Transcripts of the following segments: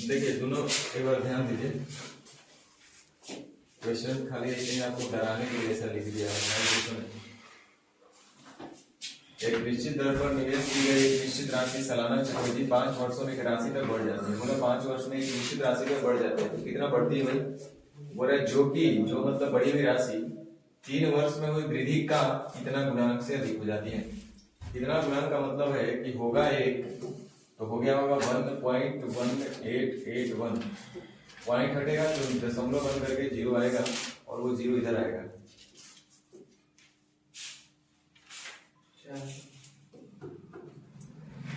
देखिए दोनों एक बार ध्यान दीजिए, क्वेश्चन खाली एक आपको डराने के लिए ऐसा लिख दिया है। एक निश्चित दर पर निवेश की गई एक निश्चित राशि सालाना चक्रवृद्धि 5 वर्षों में एक राशि तक बढ़ जाती है। मतलब 5 वर्ष में एक निश्चित राशि तक बढ़ जाती है। तो कितना बढ़ती है भाई? बोल रहा है जो मतलब बढ़ी हुई राशि 3 वर्ष में हुई वृद्धि का इतना गुणांक से अधिक हो जाती है। कितना गुणांक का मतलब है कि होगा एक, तो हो गया होगा 1.1881, पॉइंट हटेगा तो दशमलव बंद करके 0 आएगा और वो 0 इधर आएगा।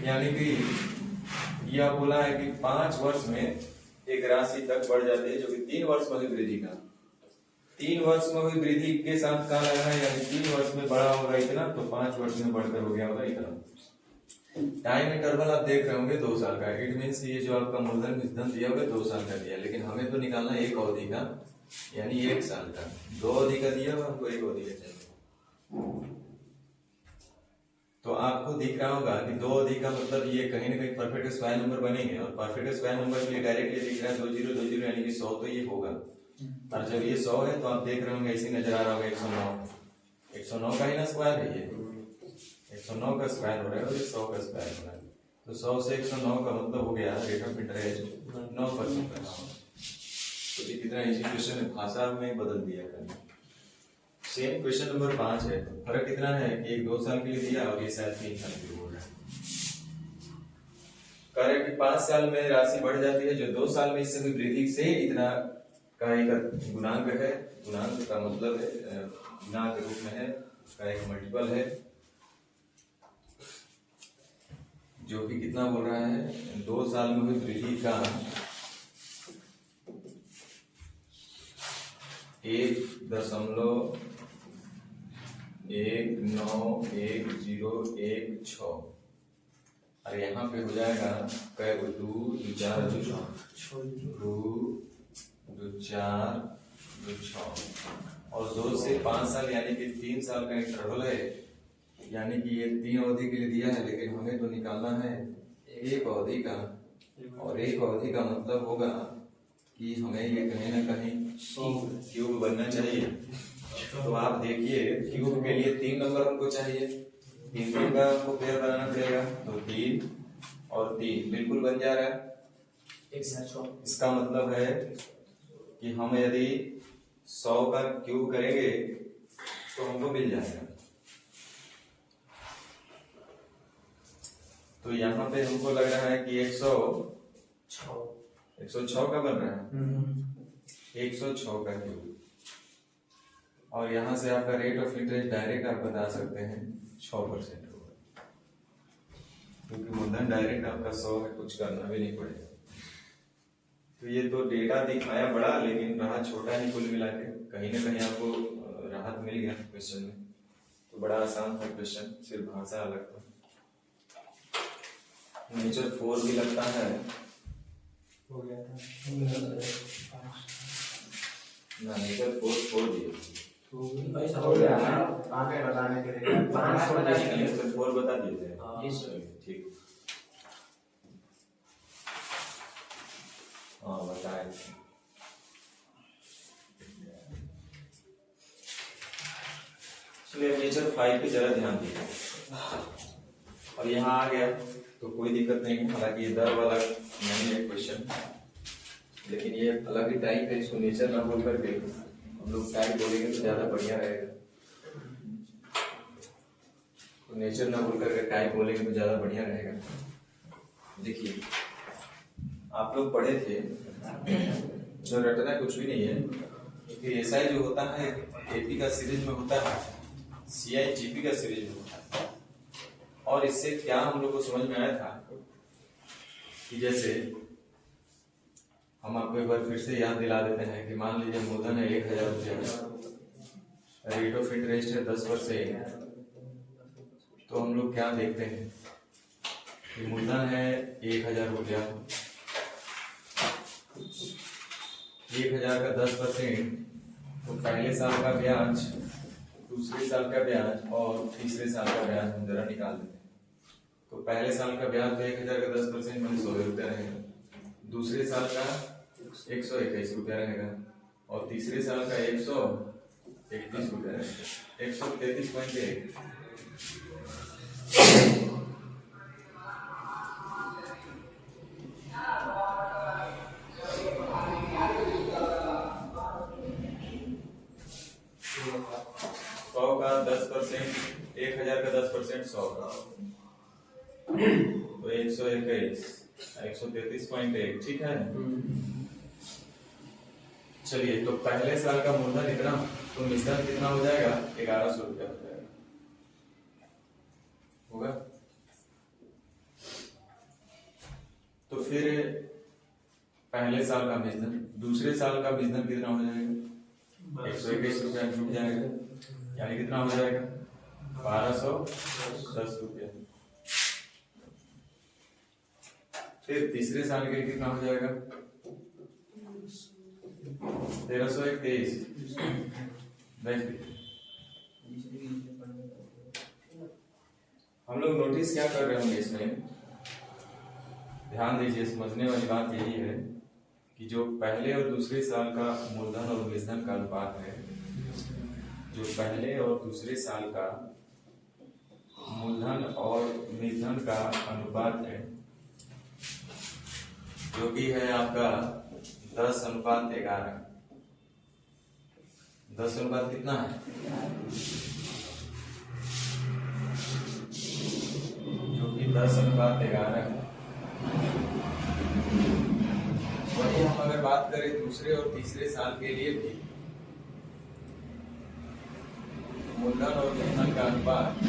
यानी कि यह बोला है कि 5 वर्ष में एक राशि तक बढ़ जाती है, जो कि 3 वर्ष में हुई वृद्धि का। 3 वर्ष में हुई वृद्धि के साथ कहा लगा है, यानी 3 वर्ष में बढ़ा होगा इतना, तो 5 वर्ष में बढ़कर हो गया होगा इतना। टाइम इंटरवल आप देख रहे होंगे 2 साल का। इट मीन्स ये जो आपका मूलधन विधन दिया होगा 2 साल का दिया, लेकिन हमें तो निकालना एक अवधि का, यानी 1 साल का। 2 अवधि का दिया हुआ, हमको 1 अवधि का चाहिए। तो आपको दिख रहा होगा कि 2 अवधि का मतलब ये कहीं ना कहीं परफेक्ट स्क्वायर नंबर बनेंगे, और परफेक्ट स्क्वायर नंबर के लिए डायरेक्टली दिख रहा है 2 0 2 0, यानी कि 100, तो ये होगा। और जब ये 100 है तो आप देख रहे होंगे ऐसे नजर आ रहा होगा 109। 109 का ही ना स्क्वायर है ये, 109 का स्क्वायर हो रहा है और ये 100 का स्क्वायर हो रहा है। तो 100 से 109 का मतलब हो गया रेट ऑफ इंटरेस्ट 9%। तो ये कितना इजी क्वेश्चन है, भाषा में बदल दिया करें। सेम क्वेश्चन नंबर 5 है। फर्क कितना है कि एक 2 साल के लिए दिया और ये शायद 3 साल के लिए बोल रहा है। कह रहे कि 5 साल में राशि बढ़ जाती है, जो 2 साल में इससे हुई वृद्धि से इतना का एक गुणांक है। गुणांक का मतलब है गुणांक के रूप में है, उसका एक मल्टीपल है, जो कि कितना बोल रहा है 2 साल में हुई वृद्धि का 1.191016। और यहाँ पे हो जाएगा कै 2 2 4 2 4 2 6, और 2 से 5 साल यानी कि 3 साल का इंटरवल है। यानी कि ये 3 अवधि के लिए दिया है, लेकिन हमें तो निकालना है 1 अवधि का, और 1 अवधि का मतलब होगा कि हमें ये कहीं ना कहीं क्यूब बनना चाहिए। तो आप देखिए क्यूब के लिए 3 नंबर हमको चाहिए, 3 का हमको पेयर बनाना पड़ेगा, तो 3 और 3 बिल्कुल बन जा रहा है। इसका मतलब है कि हम यदि 100 का क्यूब करेंगे तो हमको मिल जाएगा। तो यहाँ पे हमको लग रहा है कि 106 का बन रहा है, 106 का क्यूब। और यहाँ से आपका रेट ऑफ इंटरेस्ट डायरेक्ट आप बता सकते हैं 6% होगा, क्योंकि मूलधन डायरेक्ट आपका 100 है, कुछ करना भी नहीं पड़ेगा। तो ये तो डेटा दिखाया बड़ा, लेकिन रहा छोटा ही कुल मिला के। कहीं ना कहीं आपको राहत मिल गया क्वेश्चन में। तो बड़ा आसान था क्वेश्चन, सिर्फ भाषा अलग था। नेचर 4 भी लगता है, हो गया था ना नेचर 4 दिए हो गया आगे बताने के लिए 4 बता दिए थे। ठीक, हाँ बताए। चलिए नेचर 5 पे जरा ध्यान दीजिए। और यहाँ आ गया तो कोई दिक्कत नहीं है, हालांकि ये दर वाला नहीं है क्वेश्चन, लेकिन ये अलग ही टाइप है। इसको नेचर ना बोल करके हम लोग टाइप बोलेंगे तो ज्यादा बढ़िया रहेगा। तो नेचर ना बोल करके टाइप बोलेंगे तो ज्यादा बढ़िया रहेगा। देखिए आप लोग पढ़े थे, जो रटना कुछ भी नहीं है, क्योंकि एसआई जो होता है एपी का सीरीज में होता है, सीआई जीपी का सीरीज में होता है। और इससे क्या हम लोग को समझ में आया था कि जैसे हम आपको एक बार फिर से याद दिला देते हैं कि मान लीजिए मूलधन है 1000 रुपया, रेट ऑफ इंटरेस्ट है 10%। तो हम लोग क्या देखते हैं कि मूलधन है 1000 रुपया, 1000 का 10%, तो पहले साल का ब्याज, दूसरे साल का ब्याज और तीसरे साल का ब्याज हम जरा निकाल देते हैं। तो पहले साल का ब्याज तो 1000 का 10% मैंने 100 रुपया रहेगा, दूसरे साल का 121 रुपया रहेगा और तीसरे साल का 131 रुपया रहेगा। 133.1। सौ का 10%, 1000 का 10% 100 का, तो 121, 133.1। ठीक है। चलिए, तो पहले साल का मूलधन इतना, तो मिश्रण कितना हो जाएगा? 1100 रुपया हो जाएगा, होगा। तो फिर पहले साल का मिश्रण, दूसरे साल का मिश्रण कितना हो जाएगा? 121 रुपया छूट जाएगा, यानी कितना हो जाएगा? 1210 रुपया। फिर तीसरे साल के लिए कितना हो जाएगा? 1321। हम लोग नोटिस क्या कर रहे होंगे इसमें, ध्यान दीजिए, समझने वाली बात यही है कि जो पहले और दूसरे साल का मूलधन और मिश्रण का अनुपात है, जो पहले और दूसरे साल का मूलधन और मिश्रण का अनुपात है, जो कि है आपका 10:11। 10 अनुपात कितना है? जो कि 10:11 है। वही हम अगर बात करें दूसरे और तीसरे साल के लिए भी, मूलधन और मिश्रण का अनुपात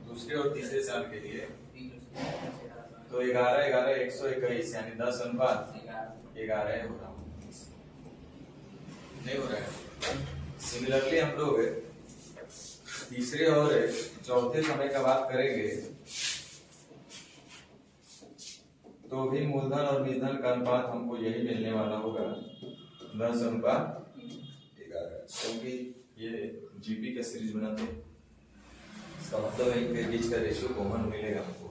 दूसरे और तीसरे साल के लिए, तो 11, 121, यानी 10:11 हो रहा है, नहीं हो रहा है। सिमिलरली हम लोग तीसरे और चौथे समय का बात करेंगे, तो भी मूलधन और मिश्रण का अनुपात हमको यही मिलने वाला होगा, 10:11। क्योंकि ये जीपी का सीरीज बनाते हैं, इसका मतलब है इनके बीच का रेशियो कॉमन मिलेगा हमको।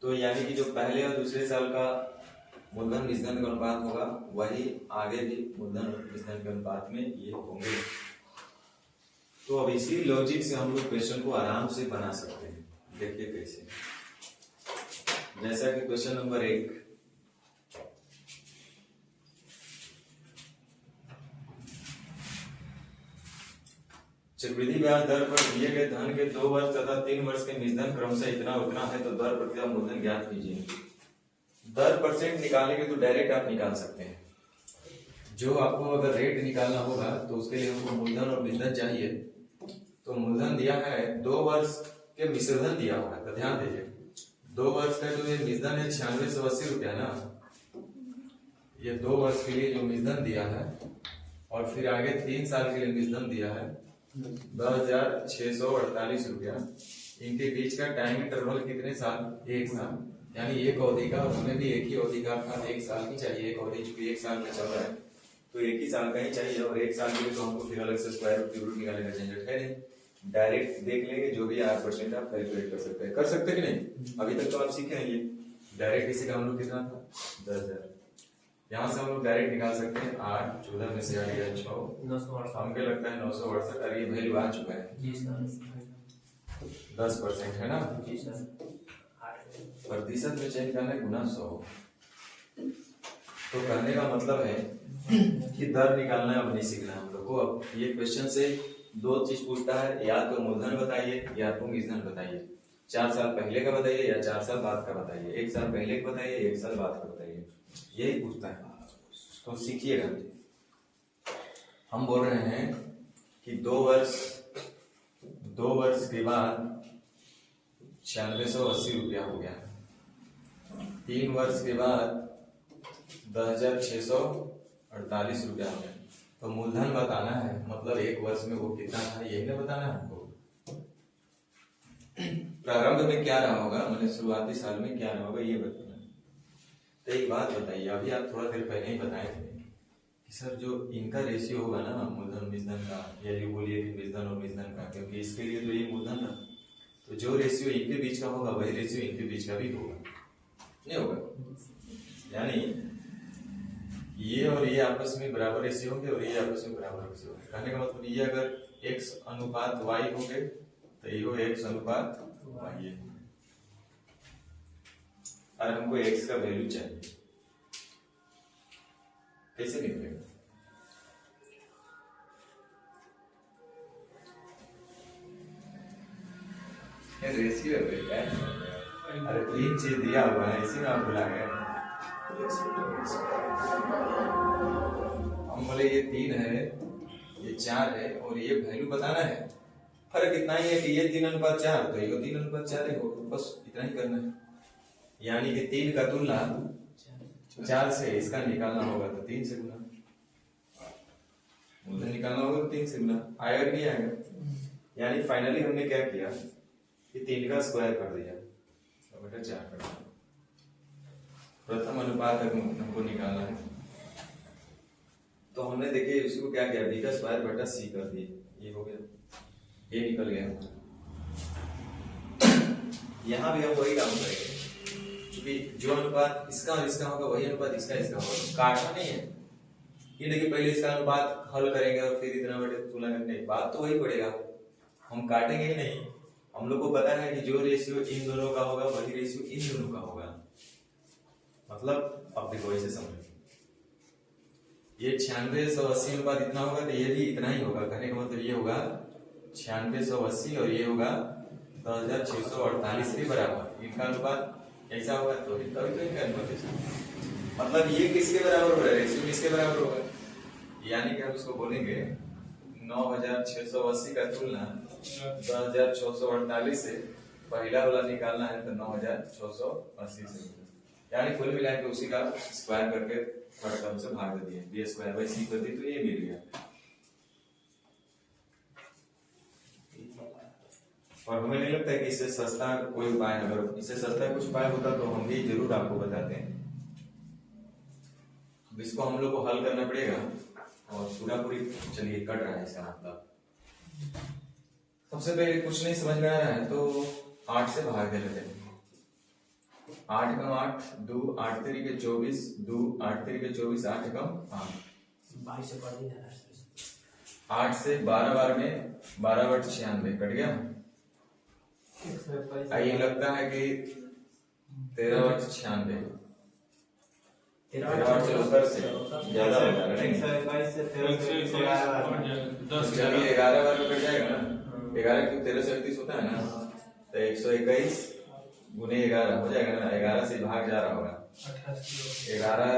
तो यानी कि जो पहले और दूसरे साल का मूलधन मिश्रण का अनुपात होगा, वही आगे भी मूलधन और मिश्रण के अनुपात में ये होंगे। तो अब इसी लॉजिक से हम लोग क्वेश्चन को आराम से बना सकते हैं। देखिए कैसे, जैसा कि क्वेश्चन नंबर 1, चक्रवृद्धि ब्याज दर पर दिए गए धन के 2 वर्ष तथा 3 वर्ष के मिश्रण क्रमशः इतना उतना है, तो दर प्रतिशत मूलधन ज्ञात कीजिए। दर परसेंट निकालेंगे तो डायरेक्ट आप निकाल सकते हैं। जो आपको अगर रेट निकालना होगा तो उसके लिए हमको मूलधन और मिश्रण चाहिए। तो मूलधन दिया है, 2 वर्ष के मिश्रण दिया हुआ है, तो ध्यान दीजिए 2 वर्ष का जो ये मिश्रण है 9680 रुपया ना, ये 2 वर्ष के लिए जो मिश्रण दिया है, और फिर आगे 3 साल के लिए मिश्रण दिया है 10,648 रुपया। इनके बीच का टाइम इंटरवल कितने साल? 1 साल, यानी एक अवधि का, और हमें भी एक ही अवधि का अर्थात 1 साल की चाहिए। एक अवधि चूंकि 1 साल का चल रहा है तो 1 ही साल का ही चाहिए, और 1 साल के लिए तो हमको फिर अलग से स्क्वायर रूट क्यूब रूट निकालने का झंझट है नहीं। डायरेक्ट देख लेंगे, जो भी 8% आप कैलकुलेट कर सकते हैं। कर सकते कि नहीं? अभी तक तो आप सीखे हैं ये। डायरेक्ट इसी का हम लोग कितना था? 10,000। यहाँ से हम लोग डायरेक्ट निकाल सकते हैं 8, 14 में से आ गया 6, हमको लगता है 968, और ये वैल्यू आ चुका है 10% है ना। प्रतिशत में चेंज करना है गुना 100। तो कहने का मतलब है कि दर निकालना अब नहीं सीखना हम लोग को। अब ये क्वेश्चन से 2 चीज पूछता है, या तो मूलधन बताइए या तो मिश्रण बताइए। 4 साल पहले का बताइए या 4 साल बाद का बताइए, 1 साल पहले का बताइए 1 साल बाद का बताइए, यही पूछता है। तो सीखिएगा। हम बोल रहे हैं कि 2 वर्ष के बाद 9680 रुपया हो गया, 3 वर्ष के बाद 10,648 रुपया हो गया। तो मूलधन बताना है, मतलब 1 वर्ष में वो कितना था, यही ना बताना है हमको। प्रारंभ में क्या रहा होगा, मतलब शुरुआती साल में क्या रहा होगा, ये बताना। तो एक बात बताइए, अभी आप थोड़ा देर पहले ही बताए थे कि सर जो इनका रेशियो होगा ना मूलधन मिश्रण का, या ये बोलिए कि मिश्रण और मिश्रण का, क्योंकि इसके लिए तो ये मूलधन था, तो जो रेशियो इनके बीच का होगा वही रेशियो इनके बीच का भी होगा। नहीं होगा। यानी ये और ये आपस में बराबर ऐसे होंगे और ये आपस में बराबर ऐसे होंगे। कहने का मतलब ये अगर x अनुपात y हो गए तो ये हो x अनुपात y है। और हमको x का वैल्यू चाहिए, कैसे निकलेगा? रेशियो है। अरे 3 चीज दिया हुआ है, इसी में आप भुला गए। हम बोले ये 3 है, ये 4 है और ये वैल्यू बताना है। फर्क इतना ही है कि ये 3:4 तो ये 3:4 ही होगा, बस इतना ही करना है। यानी कि 3 का तुलना 4 से इसका निकालना होगा तो 3 से गुना, मूलधन निकालना होगा तो 3 से गुना। आएगा कि नहीं आएगा? यानी फाइनली हमने क्या किया कि 3 का स्क्वायर कर दिया तो बेटा 4 कर दिया। प्रथम अनुपात हमको निकालना है तो हमने देखिए इसको क्या किया, b का स्क्वायर बटा c कर दिए, ये हो गया, ये निकल गया। यहाँ भी हम वही काम करेंगे, क्योंकि जो अनुपात इसका और इसका होगा वही अनुपात इसका इसका होगा, काटना नहीं है। ये देखिए पहले इसका अनुपात हल करेंगे और फिर इतना बड़े तुलना करने, बात तो वही पड़ेगा, हम काटेंगे ही नहीं। हम लोग को पता है कि जो रेशियो इन दोनों का होगा वही रेशियो इन दोनों का होगा। मतलब अब देखो ऐसे समझो, ये 9680 अनुपात इतना होगा तो ये भी इतना ही होगा। कहने का मतलब ये होगा 9680 और ये होगा 10648 के बराबर। इनका अनुपात ऐसा होगा तो इनका अनुपात ऐसा, मतलब ये किसके बराबर हो रहा है? रेशियो किसके बराबर होगा? यानी कि हम इसको बोलेंगे 9680 का तुलना 10648 से पहला वाला निकालना है तो 9680 से, यानी कुल मिला के उसी का स्क्वायर करके थर्ड टर्म से भाग दे दिए, b स्क्वायर बाई c कर दी तो ये मिल गया। और हमें नहीं लगता है कि इससे सस्ता कोई उपाय, अगर इससे सस्ता कुछ उपाय होता तो हम भी जरूर आपको बताते हैं। इसको हम लोग को हल करना पड़ेगा और पूरा पूरी चलिए कट रहा है इसका मतलब। सबसे पहले कुछ नहीं समझ में आ रहा है तो 8 से भाग दे लेते हैं। 8 कम 8 2 8 3 24 2 8 3 24 8 कम 8 22 से पढ़ दिया है। 8 से 12 बार में 12 बट 96 कट गया। ये लगता है कि 13 बट 96 13 से ज्यादा हो जाएगा नहीं? 122 से 13 चलिए 11 बार में कट जाएगा ना। 11 क्यों 13 से 38 होता है ना, तो 121 गुने 11 हो जाएगा ना। 11 से भाग जा रहा होगा 11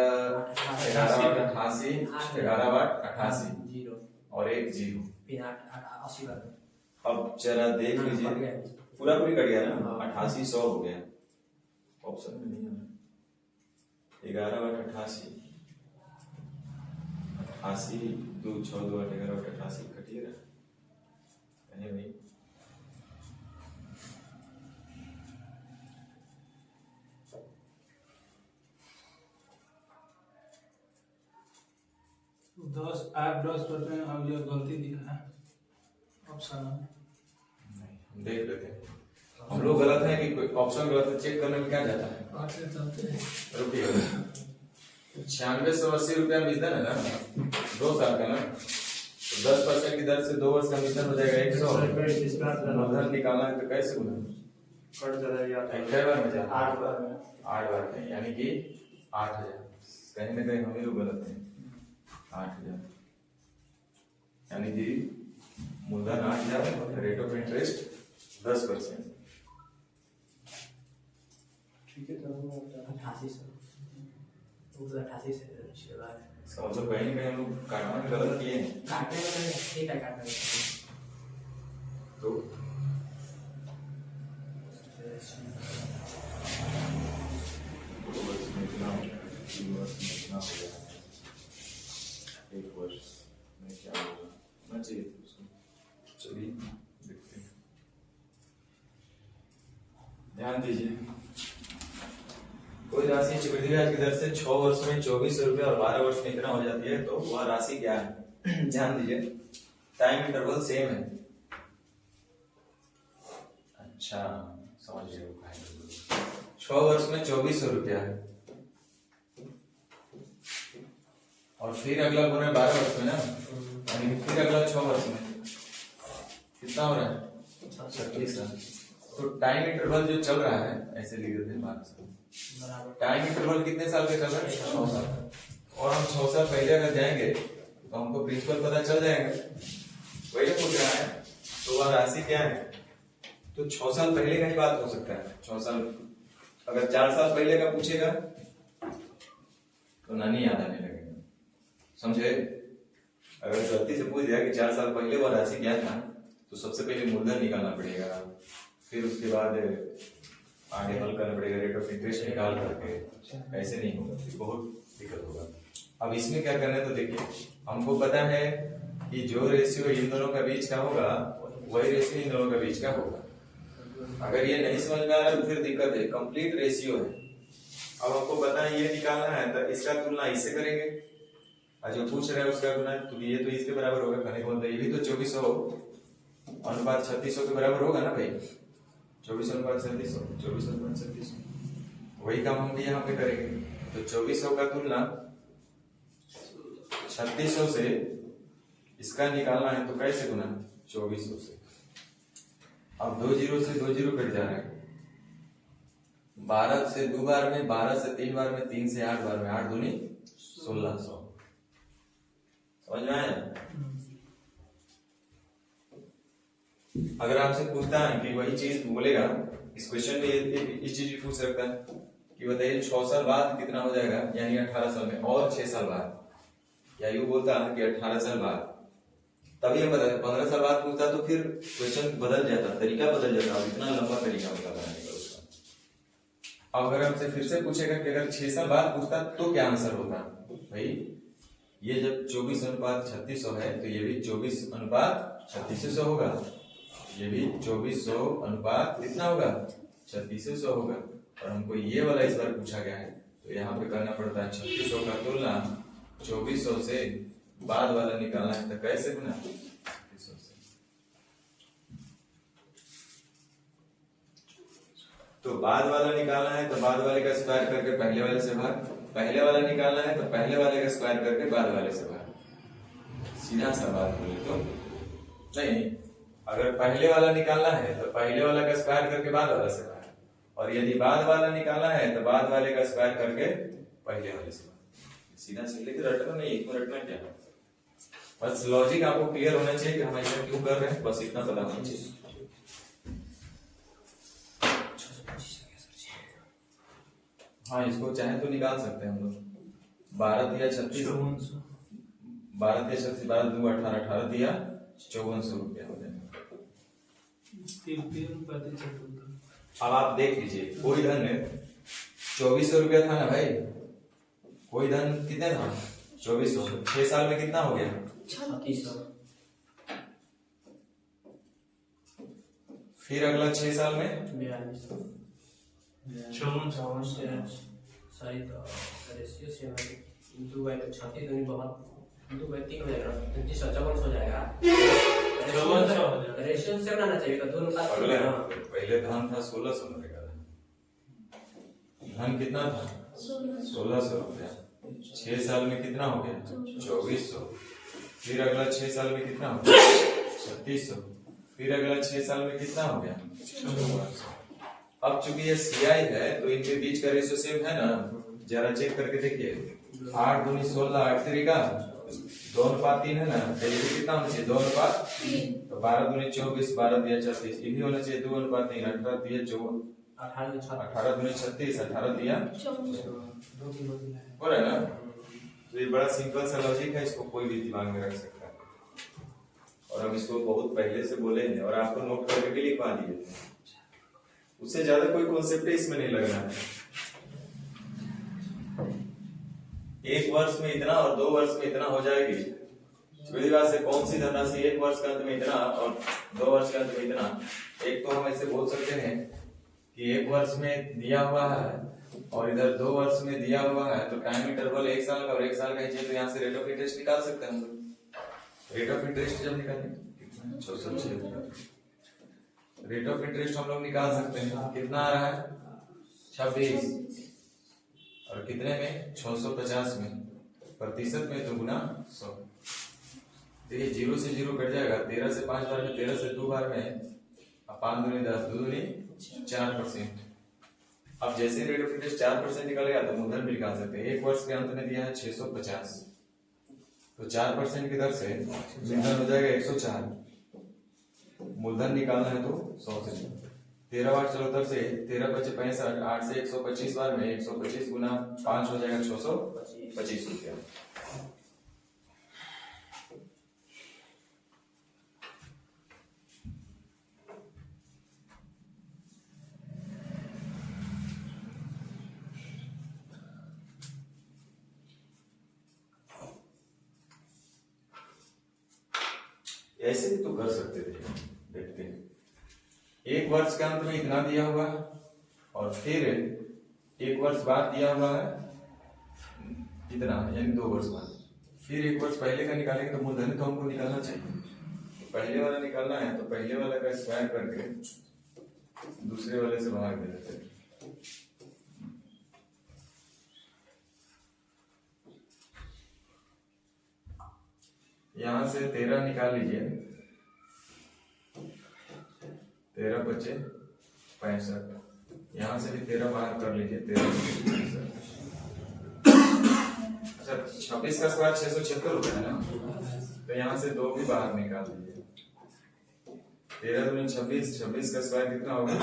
11 88 11 बार 88 और एक 0 80 बार। अब जरा देख लीजिए पूरा पूरी कट गया ना, 88 100 हो गया। ऑप्शन में नहीं है 11 बट 88 88 2 6 2 8 11 बट 88 कटिएगा कहीं नहीं। आप 10% अब ये गलती दिखा है ऑप्शन में। हम देख लेते हैं, हम लोग गलत है कि ऑप्शन गलत है, चेक करने में क्या जाता है। रुकिए 9680 रुपया मिलता है ना 2 साल का ना, तो 10% की दर से 2 वर्ष का मिलता हो जाएगा 100। मूलधन निकालना है तो कैसे गुना कट जाएगा कै बार में जाए 8 बार में 8 बार में, यानी कि 8000। कहीं ना कहीं हम ही लोग गलत हैं। 8000 यानी कि मूलधन 8000, रेट ऑफ इंटरेस्ट 10%। ठीक है तो 88 से 88 से इसके बाद इसका मतलब कहीं ना कहीं हम लोग काटने में गलत किए हैं। काटने में ठीक है काटने में तो एक वर्ष में क्या होगा चाहिए उसको। चलिए देखते हैं, ध्यान दीजिए। कोई राशि चक्रवृद्धि ब्याज की दर से 6 वर्ष में 2400 रुपया और 12 वर्ष में इतना हो जाती है तो वह राशि क्या है? ध्यान दीजिए, टाइम इंटरवल सेम है। अच्छा समझ गए, 6 वर्ष में 2400 रुपया है, और फिर अगला गुना 12 वर्ष में ना, यानी कि फिर अगला 6 वर्ष में कितना हो रहा है? 36 साल। तो टाइम इंटरवल जो चल रहा है, ऐसे लिख देते हैं 12 साल। टाइम इंटरवल कितने साल का चल रहा है? 6 साल। और हम 6 साल पहले अगर जाएंगे तो हमको प्रिंसिपल पता चल जाएगा, वही पूछ रहा है। तो वह राशि क्या है? तो 6 साल पहले का ही बात हो सकता है। 6 साल, अगर 4 साल पहले का पूछेगा तो नानी याद आने लगेगा, समझे? अगर गलती से पूछ दिया कि 4 साल पहले वह राशि क्या था, तो सबसे पहले मूलधन निकालना पड़ेगा, फिर उसके बाद आगे हल करना पड़ेगा, रेट ऑफ इंटरेस्ट निकाल करके। ऐसे नहीं होगा, फिर बहुत दिक्कत होगा। अब इसमें क्या करना है, तो देखिए हमको पता है कि जो रेशियो इन दोनों का बीच का होगा वही रेशियो इन दोनों का बीच का होगा। अगर ये नहीं समझ में आ रहा तो फिर दिक्कत है। कंप्लीट रेशियो है, अब हमको पता है ये निकालना है, तो इसका तुलना इससे करेंगे, और जो पूछ रहे हैं उसका गुना, तो ये तो इसके बराबर होगा। कहने को ये भी तो 2400 अनुपात 3600 के बराबर होगा ना भाई। 2400 अनुपात 3600, 2400 अनुपात 3600, वही काम हम भी यहाँ पे करेंगे। तो 2400 का तुलना 3600 से इसका निकालना है, तो कैसे गुना? 2400 से। अब 2 जीरो से 2 जीरो कट जा रहे हैं, 12 से 2 बार में, 12 से 3 बार में, 3 से 8 बार में, 8 दूनी 1600। समझ में आया? अगर आपसे पूछता है कि वही चीज बोलेगा, इस क्वेश्चन में इस चीज भी पूछ सकता है कि बताइए 6 साल बाद कितना हो जाएगा, यानी 18 साल में, और 6 साल बाद, या यूं बोलता है कि 18 साल बाद, तभी हम बता। 15 साल बाद पूछता तो फिर क्वेश्चन बदल जाता, तरीका बदल जाता, और इतना लंबा तरीका होता बनाने का उसका। अब अगर हमसे फिर से पूछेगा कि अगर 6 साल बाद पूछता तो क्या आंसर होता? भाई ये जब 24 अनुपात 3600 है, तो ये भी 24 अनुपात 3600 होगा, ये भी 2400 अनुपात कितना होगा? 3600 होगा। और हमको ये वाला इस बार पूछा गया है, तो यहाँ पे करना पड़ता है 3600 का तुलना 2400 से बाद वाला निकालना है, तो कैसे गुना? 3600 से। तो बाद वाला निकालना है तो बाद वाले का स्क्वायर करके पहले वाले से भाग, पहले वाला निकालना है तो पहले वाले का स्क्वायर करके बाद वाले से भाग। सीधा सा बात बोले तो नहीं, अगर पहले वाला निकालना है तो पहले वाला का स्क्वायर करके बाद वाला से भाग, और यदि बाद वाला निकालना है तो बाद वाले का स्क्वायर करके पहले वाले से भाग। सीधा सीधे रटना नहीं, इसमें रटना क्या है, बस लॉजिक आपको क्लियर होना चाहिए कि हम ऐसा क्यों कर रहे हैं, बस इतना पता होना चाहिए। हाँ, इसको चाहे तो निकाल सकते हैं हम लोग। 12 दिया 36, 12 दिया 36, 12 2 18, 18 दिया 5400 रुपया हो जाएगा। अब आप देख लीजिए, कोई धन 2400 रुपया था ना भाई, कोई धन कितने था? 2400। 6 साल में कितना हो गया? 3600। फिर अगला 6 साल में 4200। 5400। सही, तो रेशियो से 2 बाई 36 दूनी बहुत 2 बाई 3 हो जाएगा, 5400 हो जाएगा। रेशियो से बनाना चाहिए, तो दोनों का अगले पहले धन था 1600 रुपया, धन कितना था? 1600 रुपया। 6 साल में कितना हो गया? 2400। फिर अगला 6 साल में कितना हो गया? 3600। फिर अगला 6 साल में कितना हो गया? 5400। अब चूंकि ये सीआई है तो इनके बीच का रेशियो सेम है ना, जरा चेक करके देखिए। 8 दूनी 16, 8 तरीका 2:3 है ना, तो ये कितना होना चाहिए? 2:3। तो 12 दूनी 24, 12 दिया 36, ये भी होना चाहिए 2:3, 18 दिया 24, 18 दूनी 36, 18 दिया हो रहा है ना। तो ये बड़ा सिंपल सा लॉजिक है, इसको कोई भी दिमाग में रख सकता है, और हम इसको बहुत पहले से बोले हैं और आपको नोट करके भी लिखवा दिए, उससे ज्यादा कोई कॉन्सेप्ट इसमें नहीं लगना है। 1 वर्ष में इतना और 2 वर्ष में इतना हो जाएगी, सीधी बात से कौन सी धनराशि 1 वर्ष के अंत में इतना और 2 वर्ष के अंत में इतना। एक तो हम ऐसे बोल सकते हैं कि 1 वर्ष में दिया हुआ है और इधर 2 वर्ष में दिया हुआ है, तो टाइम इंटरवल 1 साल का और 1 साल का ही, तो यहाँ से रेट ऑफ इंटरेस्ट निकाल सकते हैं हम लोग। रेट ऑफ इंटरेस्ट जब निकालेंगे 606 रेट ऑफ इंटरेस्ट हम लोग निकाल सकते हैं, कितना आ रहा है? 26 और कितने में 650 में, प्रतिशत में तो गुना 100। देखिए 0 से 0 कट जाएगा, 13 से 5 बार में, 13 से 2 बार में, अब 5 दूनी 10, 2 दूनी 4%। अब जैसे रेट ऑफ इंटरेस्ट 4% निकल गया तो मूलधन भी निकाल सकते हैं। एक वर्ष के अंत में दिया है 650, तो 4% की दर से मूलधन हो जाएगा 104। मूलधन निकालना है तो 100 से 13 बार 74 से 13 बचे 65, 8 से 125 बार में 125 गुना 5 हो जाएगा 625 रुपया। ऐसे भी तो कर सकते थे, देखते हैं। एक वर्ष के अंत में इतना दिया हुआ है और फिर एक वर्ष बाद दिया हुआ है इतना, यानी 2 वर्ष बाद। फिर एक वर्ष पहले का निकालेंगे तो मूलधन तो हमको निकालना चाहिए। तो पहले वाला निकालना है तो पहले वाला का स्क्वायर करके दूसरे वाले से भाग दे देते हैं। यहां से 13 निकाल लीजिए, 13 बचे 65, यहां से भी 13 बाहर कर लीजिए, 13 बचे 65। अच्छा 26 का स्क्वायर 676 होता है ना, तो यहां से 2 भी बाहर निकाल दीजिए। 13 दूनी 26, 26 का स्क्वायर कितना होगा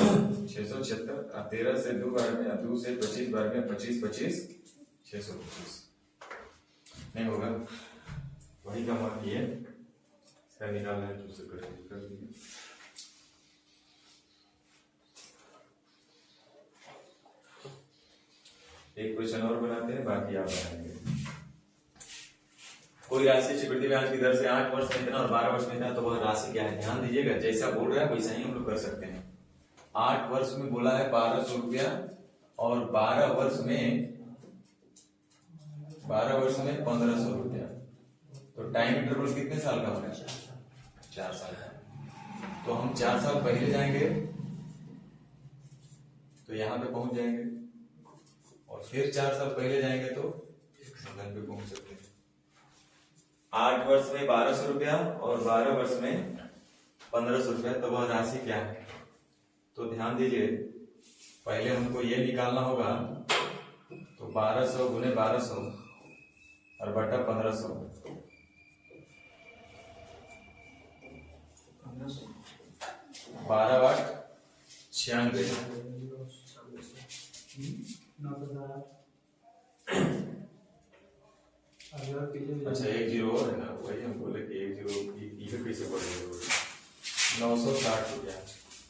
676, और 13 से 2 बार में, 2 से 25 बार में 25 25 625 नहीं होगा। वही का मान किए, इसका निकालना है तो उसे कर दीजिए। एक क्वेश्चन और बनाते हैं, बाकी आप बनाएंगे। कोई राशि चक्रवृद्धि ब्याज की दर से 8 वर्ष में इतना और 12 वर्ष में इतना, तो वह राशि क्या है? ध्यान दीजिएगा, जैसा बोल रहा है वैसा ही हम लोग कर सकते हैं। 8 वर्ष में बोला है 1200 रुपया और 12 वर्ष में 1500 रुपया, तो टाइम इंटरवल कितने साल का होगा? 4 साल का। तो हम 4 साल पहले जाएंगे तो यहां पे पहुंच जाएंगे, और फिर 4 साल पहले जाएंगे तो मूलधन पे पहुंच सकते हैं। 8 वर्ष में 1200 रुपया और 12 वर्ष में 1500 रुपया, तो वह राशि क्या है? तो ध्यान दीजिए, पहले हमको ये निकालना होगा, तो 1200 गुने 1200 और बटा 1500, 12 8 96। अच्छा 1 जीरो और है ना, वही हम बोले कि 1 जीरो ये कैसे पड़ेगा? 960 रुपया।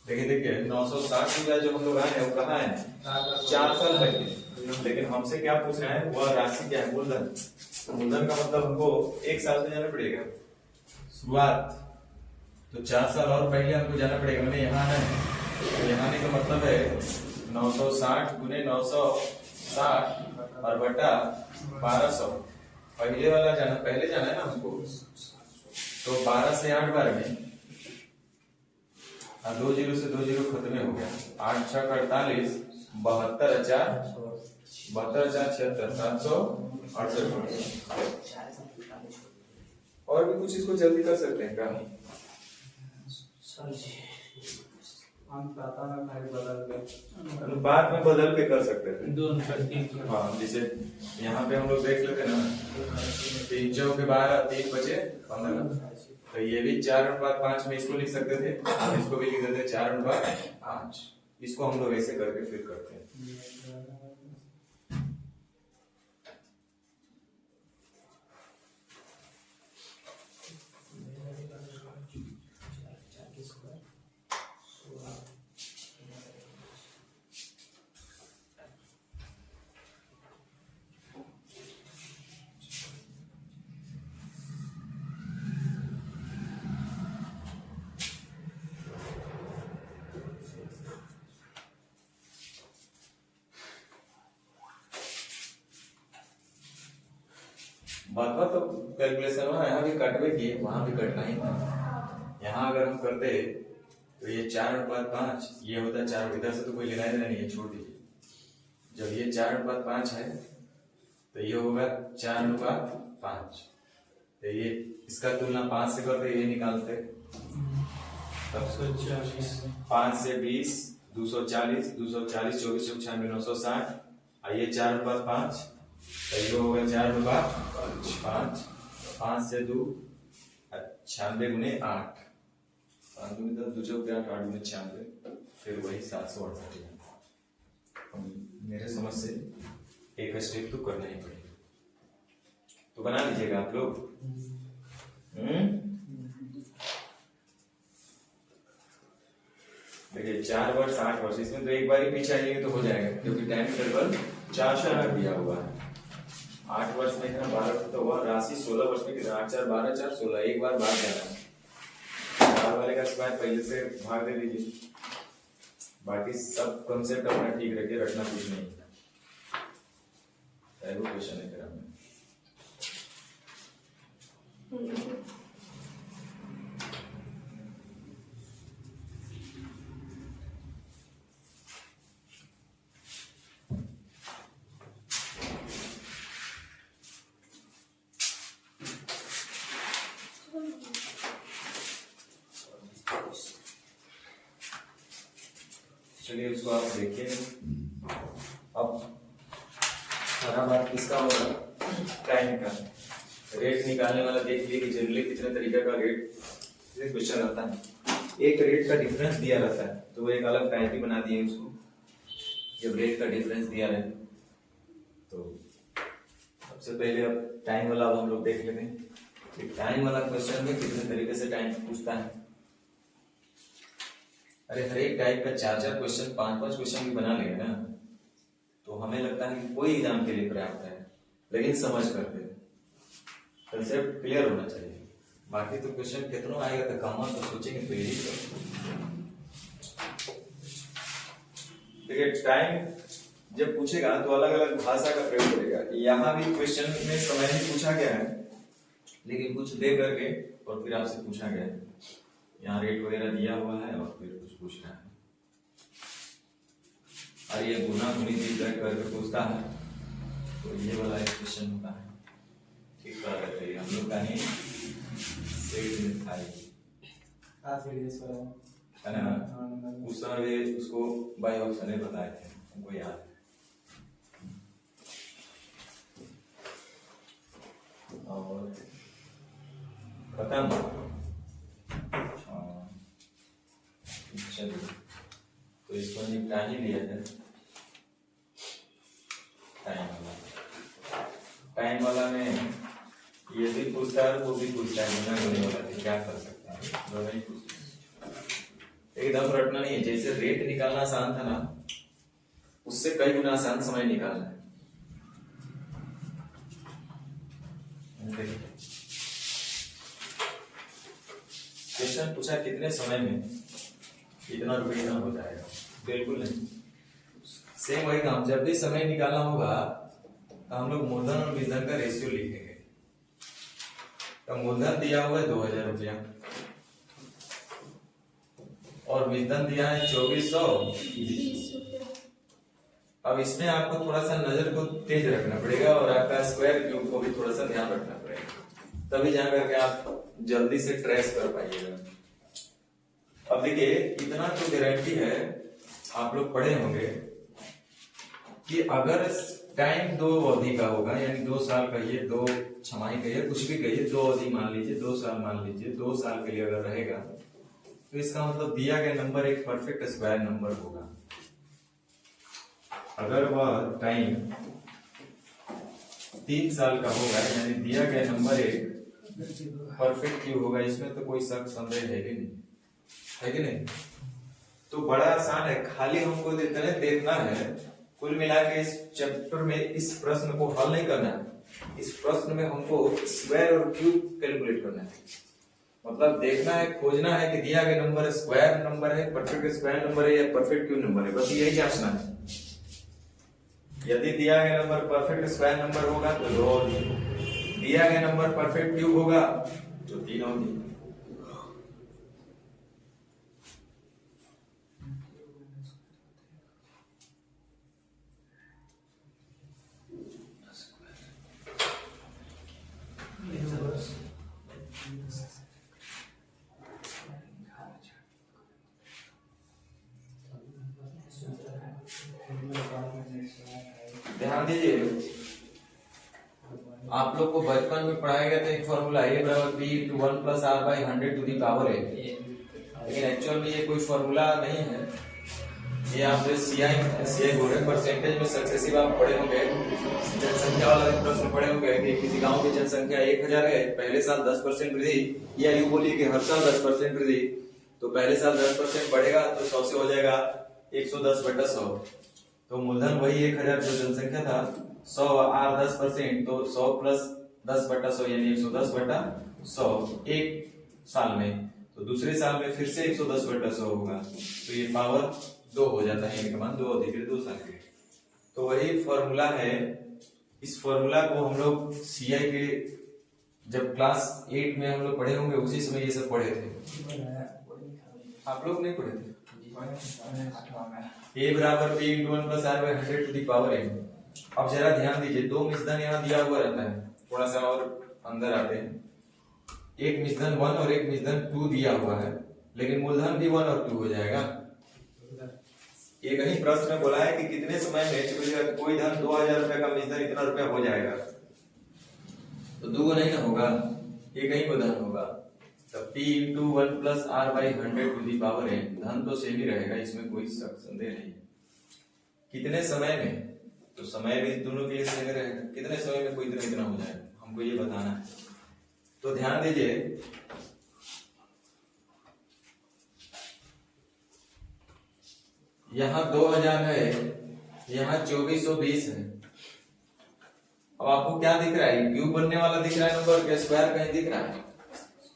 देखिए 960 रुपया जो हम लोग आए हैं वो कहाँ है? 4 साल पहले। लेकिन हमसे क्या पूछ रहे हैं, वह राशि क्या है? मूलधन। तो मूलधन का मतलब हमको 1 साल से जाना पड़ेगा शुरुआत, तो 4 साल और पहले हमको जाना पड़ेगा। मैंने यहाँ है, तो यहाँ आने का मतलब है 960 गुने 960 और बटा 1200। पहले वाला जाना, पहले जाना है ना हमको, तो 12 से 8 बार में, और 2 जीरो से 2 जीरो खत्म हो गया। 8 6 48, 72,000 76 768। और भी कुछ इसको जल्दी कर सकते हैं क्या? बाद में बदल के कर सकते थे। हाँ, जैसे यहाँ पे हम लोग देख लेते ना, 3 चौके 12, 3 बचे 15, तो ये भी 4/5 में इसको लिख सकते थे, और इसको भी लिख देते 4/5। इसको हम लोग ऐसे करके फिर करते हैं। बात तो कैलकुलेशन में यहाँ भी कटवे किए, वहां भी कटना ही था। यहाँ अगर हम करते तो ये 4/5 ये होता 4, इधर से तो कोई लेना ही नहीं है, छोड़ दीजिए। जब ये 4:5 है तो ये होगा 4:5। तो ये इसका तुलना 5 से करते ये निकालते, तब 5 से 20, 240, 240, 24, 96, 960। आइए 4/5 तो ये होगा 4/5, 5 से 2 96 गुने 8, 5 गुने 10, 2 चौके 8, 8 गुने 96, फिर वही 768। मेरे समझ से एक स्टेप तो करना ही पड़ेगा, तो बना लीजिएगा आप लोग। देखिए 4 वर्ष 8 वर्ष, इसमें तो एक बार ही पीछे आएंगे तो हो जाएगा, क्योंकि टाइम इंटरवल 4 साल दिया हुआ है। 8 वर्ष में कितना, 12 तो हुआ, राशि 16 वर्ष में कितना, 8 4 12 4 16, एक बार भाग जाना है। 4 वाले का स्क्वायर पहले से भाग दे दीजिए, बाकी सब कॉन्सेप्ट अपना ठीक रखिए, रखना कुछ नहीं है। वो क्वेश्चन है फिर हमें चलिए उसको आप देखिए। अब सारा बात किसका होगा, टाइम का। रेट निकालने वाला देख लिए कि जनरली कितने तरीके का रेट क्वेश्चन आता है। एक रेट का डिफरेंस दिया रहता है तो वो एक अलग टाइप ही बना दिए उसको। जब रेट का डिफरेंस दिया रहे तो सबसे पहले अब टाइम वाला अब हम लोग देख लेते हैं कि टाइम वाला क्वेश्चन में कितने तरीके से टाइम पूछता है। अरे हर एक टाइप का 4 क्वेश्चन 5 क्वेश्चन भी बना लेंगे ना तो हमें लगता है कि कोई एग्जाम के लिए पर्याप्त है, लेकिन समझ करते कंसेप्ट क्लियर होना चाहिए। बाकी तो क्वेश्चन कितना आएगा तो कॉमन तो सोचेंगे तो यही देखिए। टाइम जब पूछेगा तो अलग अलग भाषा का प्रयोग करेगा। यहाँ भी क्वेश्चन में समय ही पूछा गया है, लेकिन कुछ दे करके और फिर आपसे पूछा गया है। यहाँ रेट वगैरह दिया हुआ है और फिर कुछ पूछना है। और ये गुना गुनी करके पूछता है तो ये वाला एक क्वेश्चन होता है। ठीक है, हम लोग का ही है ना, उस समय उसको बाय ऑप्शन बताए थे, हमको याद है। और खत्म। चलिए तो इसको निपटा ही लिया है। टाइम वाला में ये भी पूछता है वो भी पूछता है, गुना गुनी वाला तो क्या कर सकता है, दोनों ही पूछते हैं। एकदम रटना नहीं है। जैसे रेट निकालना आसान था ना, उससे कई गुना आसान समय निकालना है। क्वेश्चन पूछा कितने समय में इतना रुपये इतना हो जाएगा, बिल्कुल नहीं। सेम वही काम, जब भी समय निकालना होगा तो हम लोग मूलधन और विधन का रेशियो लिखेंगे। तो मूलधन दिया हुआ है 2000 रुपया और विधन दिया है 2420। अब इसमें आपको थोड़ा सा नजर को तेज रखना पड़ेगा और आपका स्क्वायर क्यूब को भी थोड़ा सा ध्यान रखना पड़ेगा, तभी जा करके आप जल्दी से ट्रेस कर पाइएगा। अब देखिए इतना तो गारंटी है, आप लोग पढ़े होंगे कि अगर टाइम 2 अवधि का होगा, यानी 2 साल कहिए, 2 छमाही कहिए, कुछ भी कहिए, 2 अवधि मान लीजिए, 2 साल मान लीजिए, 2 साल के लिए अगर रहेगा तो इसका मतलब दिया गया नंबर एक परफेक्ट स्क्वायर नंबर होगा। अगर वह टाइम 3 साल का होगा, यानी दिया गया नंबर एक परफेक्ट क्यों होगा, इसमें तो कोई शक संदेह है कि नहीं, है कि नहीं। तो बड़ा आसान है, खाली हमको देखना है। कुल मिला के इस चैप्टर में इस प्रश्न को हल नहीं करना है, इस प्रश्न में हमको स्क्वायर और क्यूब कैलकुलेट करना है। मतलब देखना है, खोजना है कि दिया गया नंबर स्क्वायर नंबर है, परफेक्ट स्क्वायर नंबर है या परफेक्ट क्यूब नंबर है, बस यही जांचना है। यदि दिया गया नंबर परफेक्ट स्क्वायर नंबर होगा तो 2 होगी, दिया गया नंबर परफेक्ट क्यूब होगा तो 3 होगी। ध्यान दीजिए, आप लोग को बचपन में पढ़ाया गया था एक फॉर्मूला a बराबर b into 1 plus r by 100 to the power a, लेकिन एक्चुअल में ये कोई फॉर्मूला नहीं है। ये आप सीआई बोल रहे परसेंटेज में सक्सेसिव आप पढ़े होंगे, जनसंख्या वाला प्रश्न पढ़े होंगे कि किसी गांव की जनसंख्या 1000 है, पहले साल 10% वृद्धि, या यूं बोलिए कि हर साल 10% वृद्धि, तो पहले साल 10% बढ़ेगा तो 100 से हो जाएगा 110/100। तो मूलधन वही 1000 जो जनसंख्या था, 100 r 10%, तो 100 प्लस 10/100 यानी 110/100 एक साल में। तो दूसरे साल में फिर से 110/100 होगा, तो ये पावर 2 हो जाता है, इनका मान 2 अधिक 2 साल के। तो वही फॉर्मूला है। इस फॉर्मूला को हम लोग सीआई के जब क्लास 8 में हम लोग पढ़े होंगे, उसी समय ये सब पढ़े थे। आप लोग नहीं पढ़े थे? a बराबर b into 1 plus r by 100 to the power n। अब जरा ध्यान दीजिए, दो मिश्रण यहाँ दिया हुआ रहता है, थोड़ा सा और अंदर आते हैं। एक मिश्रण 1 और एक मिश्रण 2 दिया हुआ है, लेकिन मूलधन भी 1 और 2 हो जाएगा। एक ही प्रश्न में बोला है कि कितने समय में कोई धन 2000 रुपए का मिश्रण इतना रुपया हो जाएगा, तो 2 नहीं ना होगा, एक ही को धन होगा। तब p into 1 plus r by 100 to the power n, धन तो सेम ही रहेगा, इसमें कोई संदेह नहीं। कितने समय में, तो समय भी दोनों के लिए सेम रहेगा, कितने समय में कोई इतना हो जाएगा, हमको ये बताना है। तो ध्यान दीजिए, यहाँ 2000 है, यहाँ 2420 है। अब आपको क्या दिख रहा है? क्यूब बनने वाला दिख रहा है नंबर के, स्क्वायर कहीं दिख रहा है?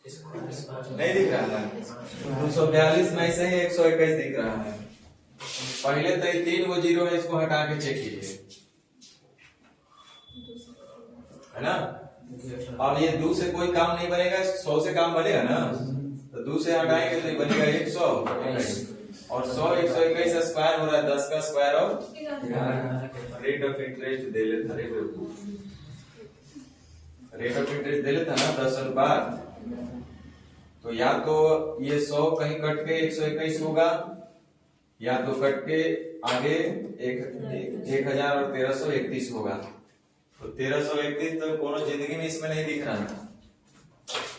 नहीं दिख रहा है। 242 में से ही 121 दिख रहा है। पहले तो 3 वो जीरो है, इसको हटा के चेक कीजिए, है ना। अब ये 2 से कोई काम नहीं बनेगा, 100 से काम बनेगा ना। तो 2 से हटाएंगे तो ये बनेगा 100, और 100 121 स्क्वायर हो रहा है, 10 का स्क्वायर और रेट ऑफ इंटरेस्ट दे लेता, रेट ऑफ इंटरेस्ट दे लेता ना 10 अनुपात। तो या तो ये 100 कहीं कट के 121 होगा, या तो कट के आगे 1000 और 1331 होगा। तो 1331 तो कोनो जिंदगी में इसमें नहीं दिख रहा था,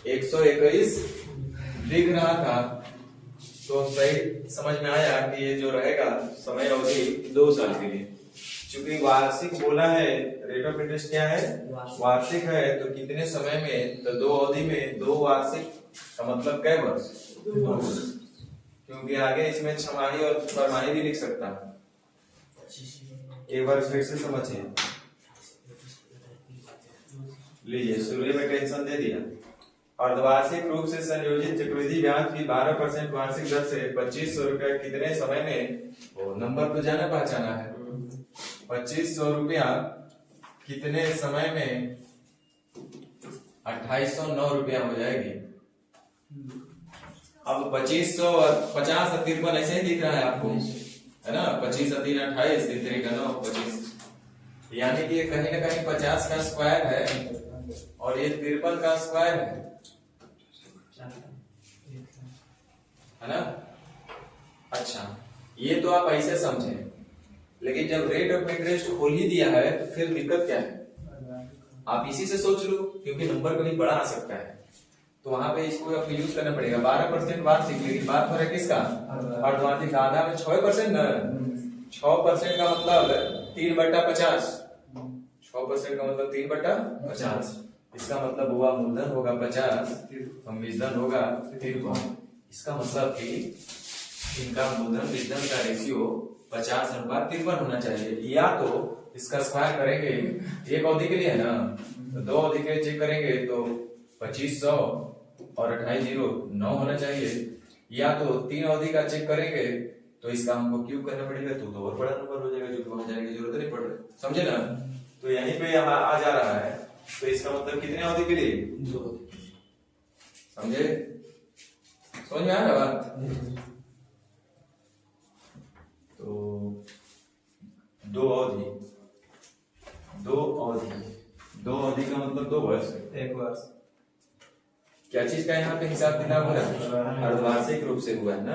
121 दिख रहा था। तो सही समझ में आया कि ये जो रहेगा समय अवधि 2 साल के लिए। चूंकि वार्षिक बोला है, रेट ऑफ इंटरेस्ट क्या है? वार्षिक है, तो कितने समय में, तो 2 अवधि में 2 वार्षिक का मतलब कै वर्ष? 2 वर्ष। क्योंकि आगे इसमें छमाही और बारमाही भी लिख सकता है। एक बार फिर से समझिए, लीजिए शुरू में टेंशन दे दिया। अर्धवार्षिक रूप से संयोजित चक्रवृद्धि ब्याज की 12% वार्षिक दर से 2500 रुपया कितने समय में, वो नंबर तो जाना पहचाना है, 2500 रुपया कितने समय में 2809 रुपया हो जाएगी। अब 2500 50 और 53 ऐसे ही दिख रहा है आपको, है ना। 25 और 3 28, 3 3 9 25, यानी कि ये कहीं ना कहीं 50 का स्क्वायर है और ये 53 का स्क्वायर है ना। अच्छा, ये तो आप ऐसे समझे, लेकिन जब रेट ऑफ इंटरेस्ट खोल ही दिया है तो फिर दिक्कत क्या है? आप इसी से सोच लो, क्योंकि नंबर कभी बड़ा आ सकता है, तो वहां पे इसको आपको यूज करना पड़ेगा। 12% वार्षिक, लेकिन बात हो रहा है किसका? अर्धवार्षिक। आधा में 6% ना, 6% का मतलब 3/50, 6% का मतलब 3/50। इसका मतलब हुआ मूलधन होगा 50 और मिश्रण होगा 53। इसका मतलब कि इनका मूलधन मिश्रण का रेशियो 50:53 होना चाहिए। या तो इसका स्क्वायर करेंगे, एक अवधि के लिए है ना, तो 2 अवधि के लिए चेक करेंगे तो 2500 और 2809 होना चाहिए। या तो 3 अवधि का चेक करेंगे तो इसका हमको क्यूब करना पड़ेगा, तो और बड़ा नंबर हो जाएगा, जो कि वहां जाने की जरूरत नहीं पड़ रही, समझे ना। तो यहीं पे आ जा रहा है, तो इसका मतलब कितने अवधि के लिए? 2 अवधि। समझे? समझ में आ रहा बात? तो 2 अवधि, 2 अवधि का मतलब 2 वर्ष, 1 वर्ष। क्या चीज का यहाँ पे हिसाब किताब हो रहा है? अर्धवार्षिक रूप से हुआ है ना।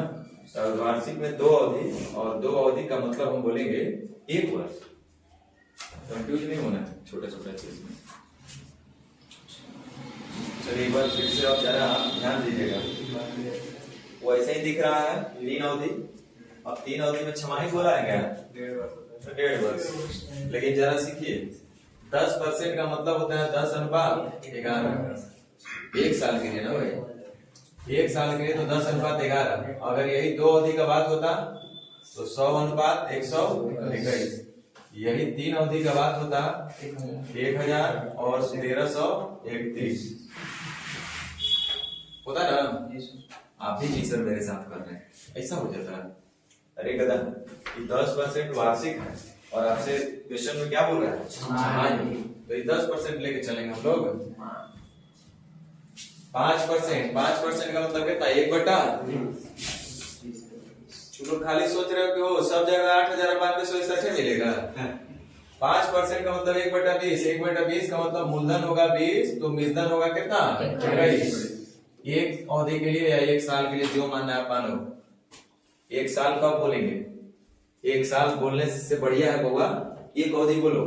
अर्धवार्षिक में 2 अवधि, और 2 अवधि का मतलब हम बोलेंगे 1 वर्ष। कंफ्यूज नहीं होना है छोटा छोटा चीज में। चलिए एक बार फिर से आप जरा ध्यान दीजिएगा, वैसे ही दिख रहा है 3 अवधि। अब 3 अवधि में छमाही बोला है क्या? 1.5 वर्ष। लेकिन जरा सीखिए 10% का मतलब होता है 10:11। 1 साल के लिए ना भाई, 1 साल के लिए तो 10:11। अगर यही 2 अवधि का बात होता तो 100:121। यही 3 अवधि का बात होता 1000 और 1331 होता ना। आप भी जी सर मेरे साथ कर रहे हैं, ऐसा हो जाता है। अरे गधा, 10% वार्षिक है और आपसे क्वेश्चन में क्या बोल रहा है? छमाही। तो ये 10% लेके चलेंगे हम लोग। 5% का मतलब कितना? 1/। तुम लोग खाली सोच रहे हो कि वो सब जगह 8,9261 मिलेगा। 5% का मतलब 1/20। 1/20 का मतलब मूलधन होगा 20, तो मिश्रधन होगा कितना? 21। एक अवधि के लिए या 1 साल के लिए जो मानना है आप मानो। 1 साल कब बोलेंगे? 1 साल बोलने से बढ़िया है बउआ 1 अवधि बोलो,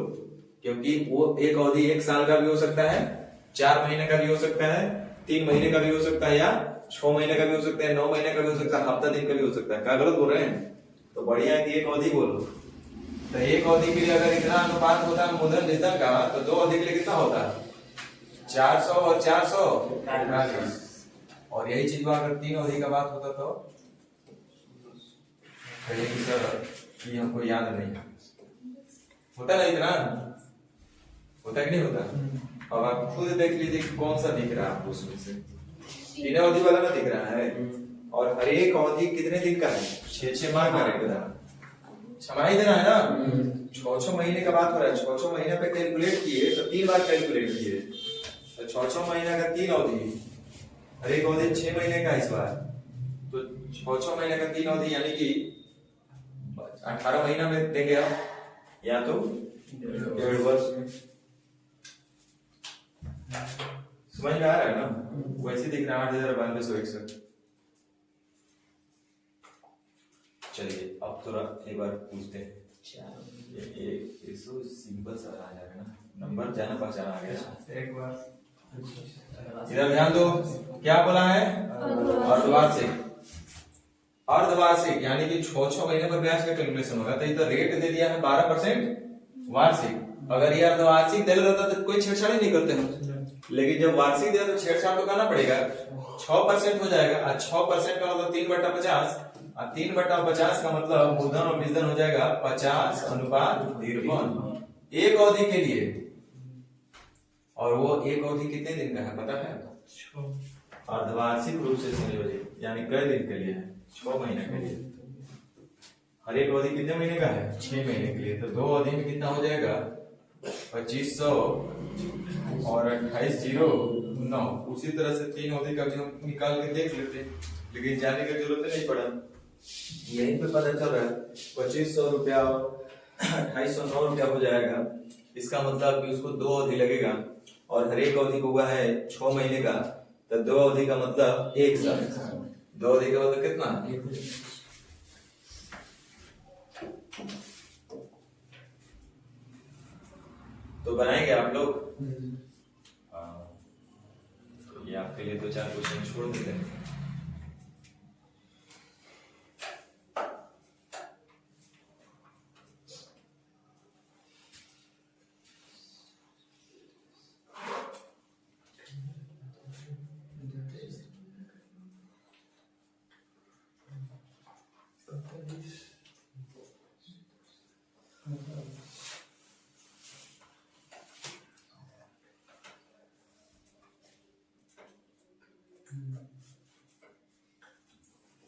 क्योंकि वो 1 अवधि 1 साल का भी हो सकता है, 4 महीने का भी हो सकता है, 3 महीने का भी हो सकता है, या 6 महीने का भी हो सकता है, 9 महीने का भी हो सकता है, हफ्ता दिन का भी हो सकता है। क्या गलत बोल रहे हैं? तो बढ़िया है कि 1 अवधि बोलो। तो 1 अवधि के लिए अगर इतना अनुपात होता है मूलधन मिश्रधन का, तो 2 अवधि के लिए कितना होता है? 400 और 440। और यही चीज अगर 3 अवधि का बात होता तो कहिए कि सर ये हमको याद नहीं है। होता ना इतना? होता कि नहीं होता? अब आप खुद देख लीजिए कौन सा दिख रहा है आपको उसमें से। 3 अवधि वाला ना दिख रहा है, और हर एक अवधि कितने दिन का है? 6 माह का रहेगा। छमाही देना है ना, 6 महीने का बात हो रहा है। 6 महीने पे कैलकुलेट किए तो 3 बार कैलकुलेट किए, तो 6 महीने का 3 अवधि, हर एक अवधि 6 महीने का इस बार, तो 6 महीने का 3 अवधि यानी कि 18 महीना में देंगे आप, या तो 1.5 वर्ष में। समझ में आ रहा है ना? वैसे दिख रहा है 8,9261। चलिए अब थोड़ा एक बार पूछते हैं। ये तो सिंपल सा आ जाएगा ना, नंबर जाना पहचाना आ गया। एक बार इधर ध्यान दो, क्या बोला है? अर्धवार्षिक। अर्धवार्षिक यानी कि 6 महीने पर ब्याज का कैलकुलेशन होगा। तो इधर रेट दे दिया है 12% वार्षिक। अगर ये अर्धवार्षिक दे रहता तो कोई छेड़छाड़ नहीं करते हम, लेकिन जब वार्षिक दिया तो छेड़छाड़ तो करना पड़ेगा। 6% हो जाएगा, और 6% का मतलब 3/50, और 3/50 का मतलब मूलधन और मिश्रधन हो जाएगा 50:53। 1 अवधि के लिए, और वो 1 अवधि कितने दिन का है पता है? अर्धवार्षिक रूप से संयोजित, यानी कई दिन के लिए है? 6 महीने के लिए। हर एक अवधि कितने महीने का है? 6 महीने के लिए। तो 2 अवधि में कितना हो जाएगा? 2500 और 2809। उसी तरह से 3 अवधि का भी हम निकाल के देख लेते, लेकिन जाने की जरूरत नहीं पड़ा, यहीं पे पता चल रहा है 2500 रुपया और 2809 रुपया हो जाएगा। इसका मतलब कि उसको 2 अवधि लगेगा, और हर एक अवधि को हुआ है 6 महीने का, तो 2 अवधि का मतलब 1 साल। 2 अवधि का मतलब कितना? तो बनाएंगे आप लोग? तो ये आपके लिए 2-4 क्वेश्चन छोड़ देते हैं।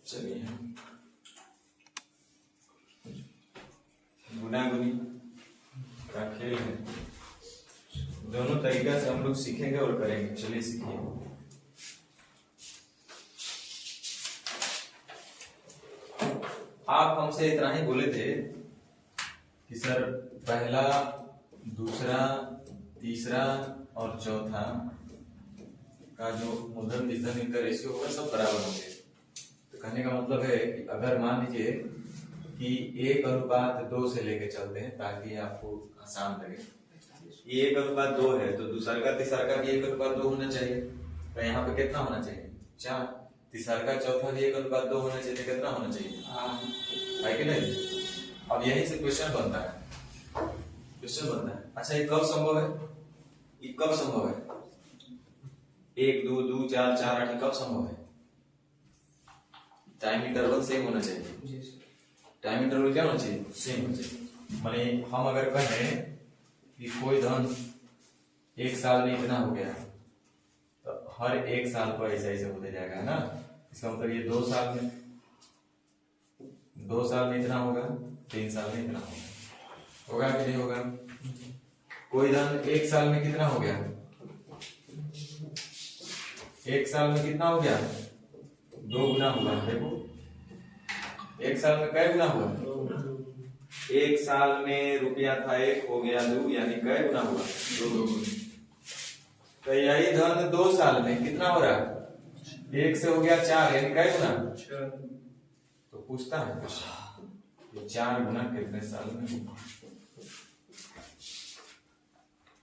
चलिए गुनागुनी का खेल है, दोनों तरीका से हम लोग सीखेंगे और करेंगे। चलिए सीखिए। आप हमसे इतना ही बोले थे कि सर पहला, दूसरा, तीसरा और चौथा का जो मूलधन मिश्रधन इनका रेशियो होगा सब बराबर होंगे। तो कहने का मतलब है कि अगर मान लीजिए कि 1:2 से लेके चलते हैं ताकि आपको आसान लगे। ये 1:2 है तो दूसरा का तीसरा का भी 1:2 होना चाहिए। तो यहाँ पे कितना होना चाहिए? 4। तीसरा का चौथा भी 1:2 होना चाहिए। तो कितना होना चाहिए? है कि नहीं? अब यही से क्वेश्चन बनता है। अच्छा ये कब संभव है? ये कब संभव है? 1 2 2 4 4 8 कब संभव है? टाइम इंटरवल सेम होना चाहिए। टाइम इंटरवल क्या होना चाहिए? सेम होना चाहिए। माने हम अगर कहें कि कोई धन 1 साल में इतना हो गया तो हर 1 साल पर ऐसा ऐसे होते जाएगा, है ना? इसका मतलब ये 2 साल में इतना होगा, 3 साल में इतना होगा कि नहीं होगा? कोई धन 1 साल में कितना हो गया? 1 साल में कितना हो गया? 2 गुना हुआ। देखो 1 साल में कै गुना हुआ? 1 साल में रुपया था 1 हो गया 2, यानी कै गुना हुआ? 2 गुना। तो यही धन 2 साल में कितना हो रहा है? 1 से हो गया 4, यानी कै गुना? 6। तो पूछता है कि 4 गुना कितने साल में होगा?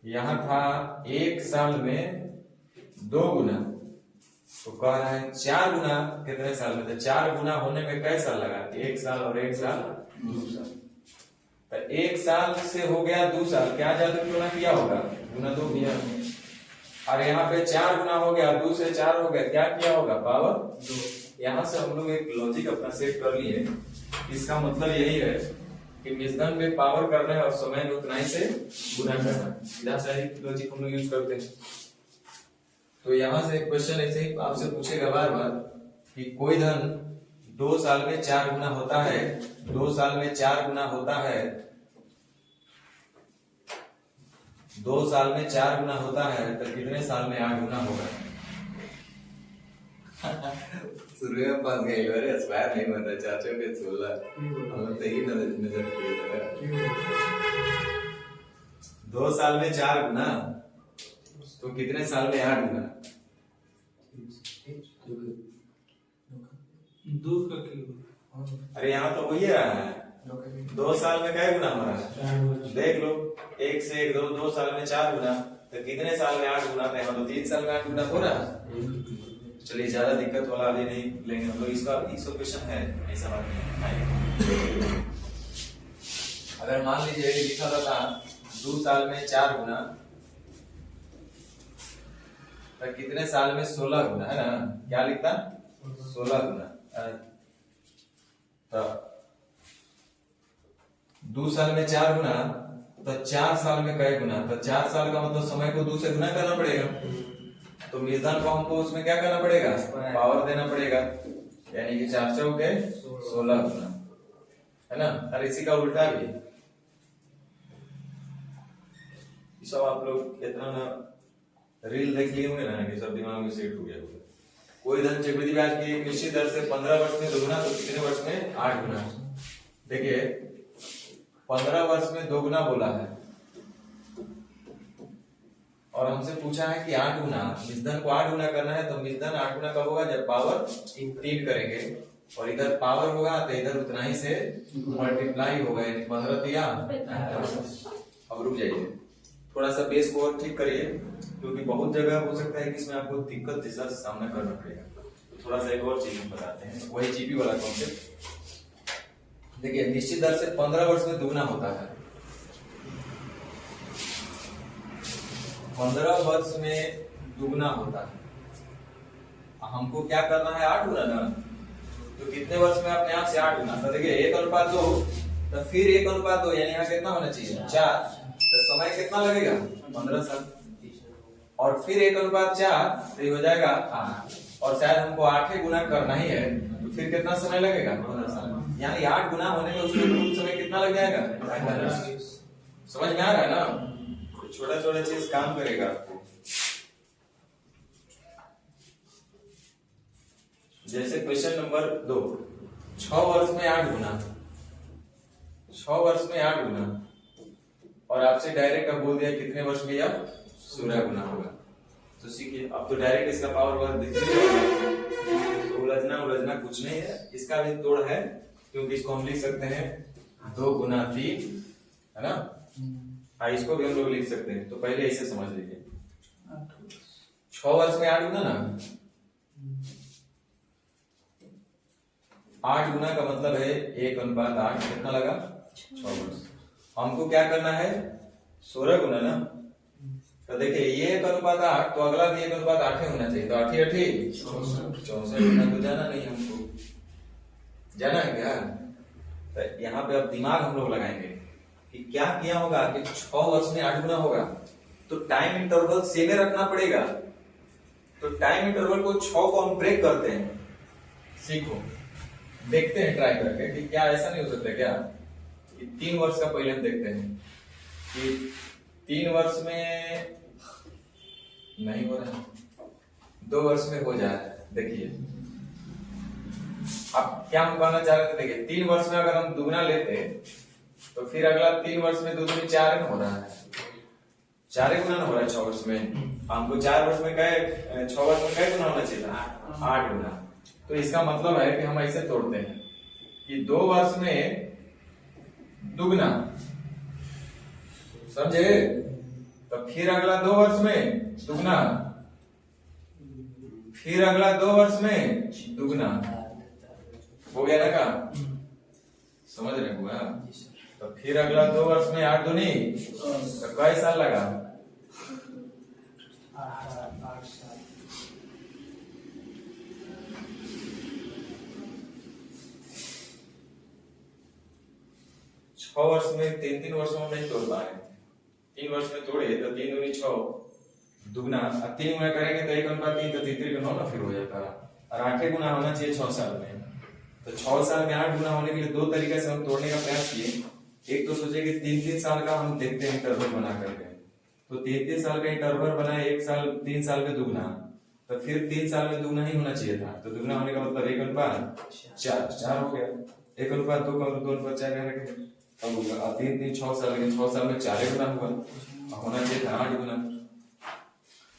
यहां था 1 साल में 2 गुना, तो कह रहा है 4 गुना कितने साल में? तो 4 गुना होने में कै साल लगा? 1 साल और 1 साल 2 साल। तो 1 साल से हो गया 2 साल, क्या जादू गुना किया होगा? गुना 2 किया। और यहाँ पे 4 गुना हो गया, 2 से 4 हो गया, क्या किया होगा? पावर 2। यहाँ से हम लोग एक लॉजिक अपना सेट कर लिए। इसका मतलब यही है कि मिश्रण में पावर करना है और समय में उतना ही से गुना करना है। सीधा सा लॉजिक हम लोग यूज करते हैं। तो यहाँ से क्वेश्चन ऐसे ही आपसे पूछेगा बार बार कि कोई धन 2 साल में 4 गुना होता है, 2 साल में 4 गुना होता है, 2 साल में 4 गुना होता है, तो कितने साल में 8 गुना होगा? शुरू में फंस गए, अरे स्क्वायर नहीं बन रहा, चाचों के 16 हम तो ही नजर किए। 2 साल में 4 गुना तो कितने साल में 8 गुना? 2 का क्यों? अरे यहाँ तो वही रहा है, 2 साल में कै गुना हो रहा है? देख लो 1 से 1 2 साल में 4 गुना, तो कितने साल में 8 गुना? यहाँ तो 3 साल में 8 गुना हो रहा है। चलिए ज्यादा दिक्कत वाला अभी नहीं लेंगे हम लोग, इसका क्वेश्चन है, ऐसा बात नहीं। अगर मान लीजिए लिखा रहता 2 साल में 4 गुना तो कितने साल में 16 गुना, है ना? क्या लिखता? 16 गुना। तो 2 साल में 4 गुना तो 4 साल में कै गुना? तो 4 साल का मतलब समय को 2 से गुना करना पड़ेगा। तो मिश्रण को हमको उसमें क्या करना पड़ेगा? पावर देना पड़ेगा, यानी कि 4 चौके 16 गुना, है ना? और इसी का उल्टा भी सब आप लोग इतना ना रील देख लिए होंगे ना कि सब दिमाग में सेट हो गया होगा। कोई धन चक्रवृद्धि ब्याज की एक निश्चित दर से 15 वर्ष में 2 गुना, तो कितने वर्ष में? 8 गुना। देखिए 15 वर्ष में 2 गुना बोला है और हमसे पूछा है कि 8 गुना, मिश्रण को 8 गुना करना है। तो मिश्रण 8 गुना कब होगा? जब पावर 3 करेंगे और इधर पावर होगा तो इधर उतना ही से मल्टीप्लाई होगा, यानी 15 दिया। अब रुक जाइए, थोड़ा सा बेस को और ठीक करिए, क्योंकि बहुत जगह हो सकता है कि इसमें आपको दिक्कत जैसा सामना करना पड़ेगा। तो थोड़ा सा एक और चीज बताते हैं, वही जीपी वाला कॉन्सेप्ट। देखिए निश्चित दर से 15 वर्ष में 2 गुना होता है। 15 वर्ष में 2 गुना होता है, हमको क्या करना है? 8 गुना ना। तो कितने वर्ष में अपने आप से 8 गुना? तो देखिए 1:2, तो फिर 1:2, यानी यहाँ कितना होना चाहिए? 4। तो समय कितना लगेगा? 15 साल। और फिर 1:4 तो हो जाएगा 8, और शायद हमको 8 गुना करना ही है, तो फिर कितना समय लगेगा? 15 साल। यानी 8 गुना होने में उसमें कुल समय कितना लग जाएगा? 15। समझ में आ रहा है ना? छोटा छोटा चीज काम करेगा आपको। जैसे क्वेश्चन नंबर 2, 6 वर्ष में 8 गुना, 6 वर्ष में 8 गुना, और आपसे डायरेक्ट अब बोल दिया कितने वर्ष में यह 16 गुना होगा। तो सीखिए, अब तो डायरेक्ट इसका पावर वर्ग दिख रहा है, तो उलझना कुछ नहीं है। इसका भी तोड़ है क्योंकि इसको हम लिख सकते हैं 2 गुना 3, है ना। इसको भी हम लोग लिख सकते हैं, तो पहले इसे समझ लीजिए। 6 वर्ष में 8 गुना ना, 8 गुना का मतलब है 1:8, कितना लगा 6 वर्ष। हमको क्या करना है 16 गुना ना, तो देखिए ये 1:8, तो अगला भी 1:8 होना चाहिए, तो 8 8 64 गुना तो जाना नहीं हमको, जाना है क्या। तो यहाँ पे अब दिमाग हम लोग लगाएंगे कि क्या किया होगा कि 6 वर्ष में 8 गुना होगा, तो टाइम इंटरवल सेम रखना पड़ेगा। तो टाइम इंटरवल को 6 को हम ब्रेक करते हैं, सीखो, देखते हैं ट्राई करके कि क्या ऐसा नहीं हो सकता क्या कि 3 वर्ष का पहले हम देखते हैं कि 3 वर्ष में नहीं हो रहा, 2 वर्ष में हो जाए। देखिए अब क्या हम कहना चाह रहे थे, देखिए 3 वर्ष में अगर हम दुगना लेते तो फिर अगला 3 वर्ष में 2 दूनी 4 हो रहा है, 4 गुना हो रहा है 6 वर्ष में। हमको 4 वर्ष में 6 वर्ष में क्या गुना होना चाहिए था, 8 गुना। तो इसका मतलब है कि हम ऐसे तोड़ते हैं कि 2 वर्ष में दुगना, समझे, तो फिर अगला 2 वर्ष में दुगना, फिर अगला 2 वर्ष में दुगना, हो गया ना का, समझ रहे हुआ। तो फिर अगला 2 वर्ष में 8 दूनी, तो कई साल लगा, 8 साल। 6 वर्ष में 3 वर्षों में नहीं तोड़ पाए, 3 वर्ष में तोड़े तो 3 दूनी 6 दुगना, 3 गुना करेंगे तो 1:3, तो 3 गुना ना फिर हो जाता है, और 8 गुना होना चाहिए 6 साल में। तो 6 साल में 8 गुना होने के लिए 2 तरीके से हम तोड़ने का प्रयास किए। एक तो सोचे कि 3 साल का हम देखते हैं इंटरवल बना करके, तो 3 साल का इंटरवल बनाए, 1 साल 3 साल में दुगना, तो फिर 3 साल में दुगना ही होना चाहिए था, तो दुगना होने का मतलब 1:4 हो गया, 1:2 का 2:4 रखेंगे, अब होगा 3 6 साल के 6 साल में 4 गुना हुआ, होना चाहिए था 8 गुना।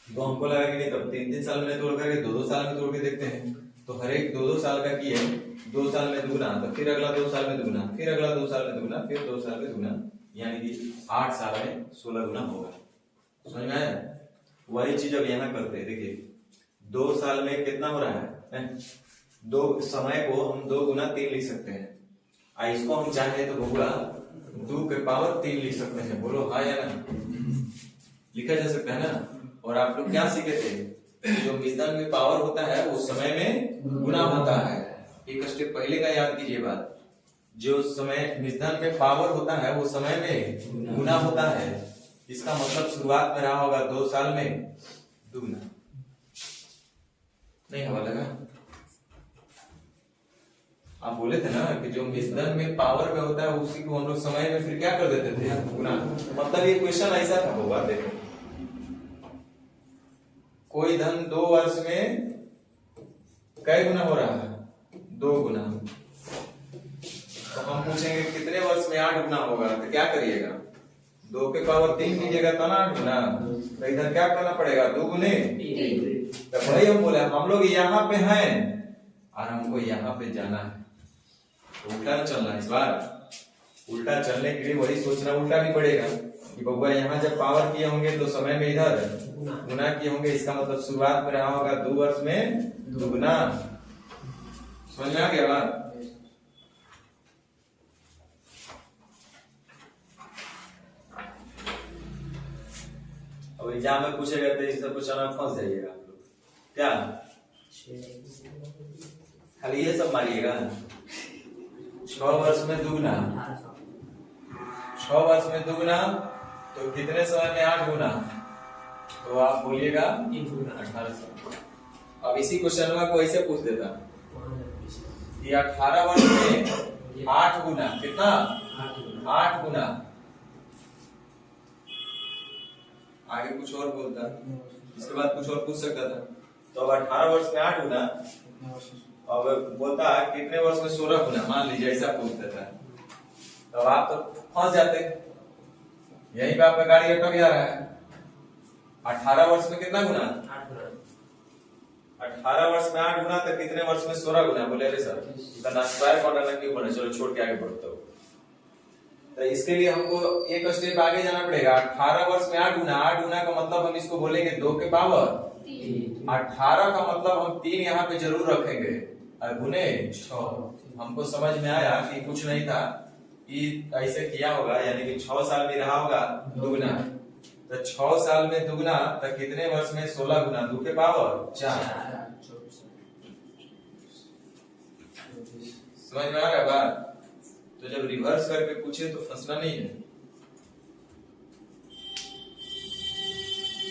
तो हमको लगा कि नहीं, तब 3 साल में तोड़ करके 2 साल में तोड़ के देखते हैं, तो हर एक 2 साल का किए, 2 साल में दुगना, तो फिर अगला 2 साल में दुगना, फिर अगला 2 साल में दुगना, फिर 2 साल में दुगना, यानी कि 8 साल में 16 गुना होगा। समझ में आया। वही चीज अब यहाँ करते हैं, देखिए 2 साल में कितना हो रहा है, 2 समय को हम 2 गुना 3 लिख सकते हैं, इसको हम चाहे तो बबुआ 2 के पावर 3 लिख सकते हैं, बोलो हाँ या ना, लिखा जा सकता है ना। और आप लोग क्या सीखे थे, जो मिश्रण में पावर होता है वो समय में गुना होता है, एक स्टेप पहले का याद कीजिए बात, जो समय मिश्रण में पावर होता है वो समय में गुना होता है। इसका मतलब शुरुआत में रहा होगा 2 साल में दुगना, नहीं हवा लगा। आप बोले थे ना कि जो मिश्रण में पावर में होता है उसी को हम लोग समय में फिर क्या कर देते थे, गुना। मतलब ये क्वेश्चन ऐसा था होगा, देखो कोई धन 2 वर्ष में कै गुना हो रहा है, 2 गुना, तो हम पूछेंगे कितने वर्ष में 8 गुना होगा, तो क्या करिएगा 2 के पावर 3 कीजिएगा तो 8 गुना, तो इधर क्या करना पड़ेगा 2 गुने 3। तो भाई हम बोले हम लोग यहाँ पे हैं और हमको यहाँ पे जाना है, तो उल्टा न चलना है। इस बार उल्टा चलने के लिए वही सोचना उल्टा भी पड़ेगा कि बबुआ यहाँ जब पावर किए होंगे तो समय में इधर गुना किए होंगे, इसका मतलब शुरुआत में रहा होगा 2 वर्ष में दुगना। समझ में आ गया बात। अब एग्जाम में पूछेगा तो सब कुछ फंस जाइएगा आप लोग, क्या खाली ये सब मारिएगा। 6 वर्ष में दुगना, 6 वर्ष में दुगना, तो कितने समय में 8 गुना, तो आप बोलिएगा 18 साल। अब इसी क्वेश्चन को ऐसे पूछ देता कि 18 वर्ष में 8 गुना, कितना 8 गुना, आगे कुछ और बोलता, इसके बाद कुछ और पूछ सकता था। तो अब 18 वर्ष में 8 गुना, अब बोलता कितने वर्ष में 16 गुना, मान लीजिए ऐसा पूछ देता। तो आप तो फंस जाते, यहीं पे आपका गाड़ी अटक जा रहा है। 18 वर्ष में कितना गुना, 18 वर्ष में 8 गुना तो कितने वर्ष में 16 गुना? बोले अरे सर इतना स्क्वायर क्वाड्रेंट ना क्यों बने? चलो छोड़ के आगे बढ़ते हो। तो इसके लिए हमको एक स्टेप आगे जाना पड़ेगा। 18 वर्ष में 8 गुना, 8 गुना का मतलब हम इसको बोलेंगे 2 के पावर 18 का मतलब हम 3 यहाँ पे जरूर रखेंगे और गुने 6। हमको समझ में आया कि कुछ नहीं था कि ऐसे किया होगा, यानी कि 6 साल में रहा होगा दुगुना। तो 6 साल में दुगुना तो कितने वर्ष में 16 गुना 2 के पावर 4। समझ में आ रहा बात? तो जब रिवर्स करके पूछे तो फंसना नहीं है।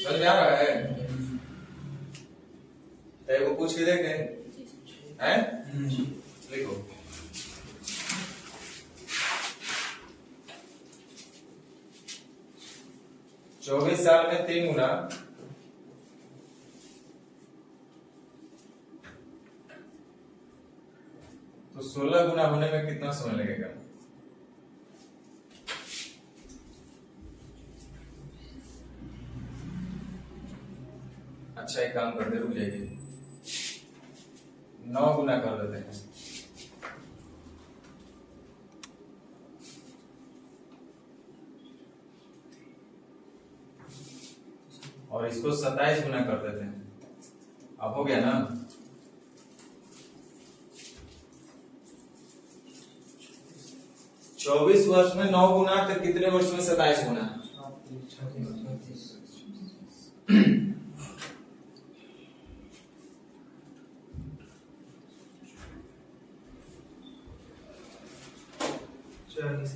समझ में आ रहा है? तो वो पूछ के देखें हैं? लिखो। चौबीस साल में 3 गुना तो 16 गुना होने में कितना समय लगेगा? अच्छा एक काम करते, रुक जाइए, 9 गुना कर देते हैं। और इसको 27 गुना कर देते हैं। अब हो गया ना? चौबीस वर्ष में 9 गुना तो कितने वर्ष में 27 गुना? 40।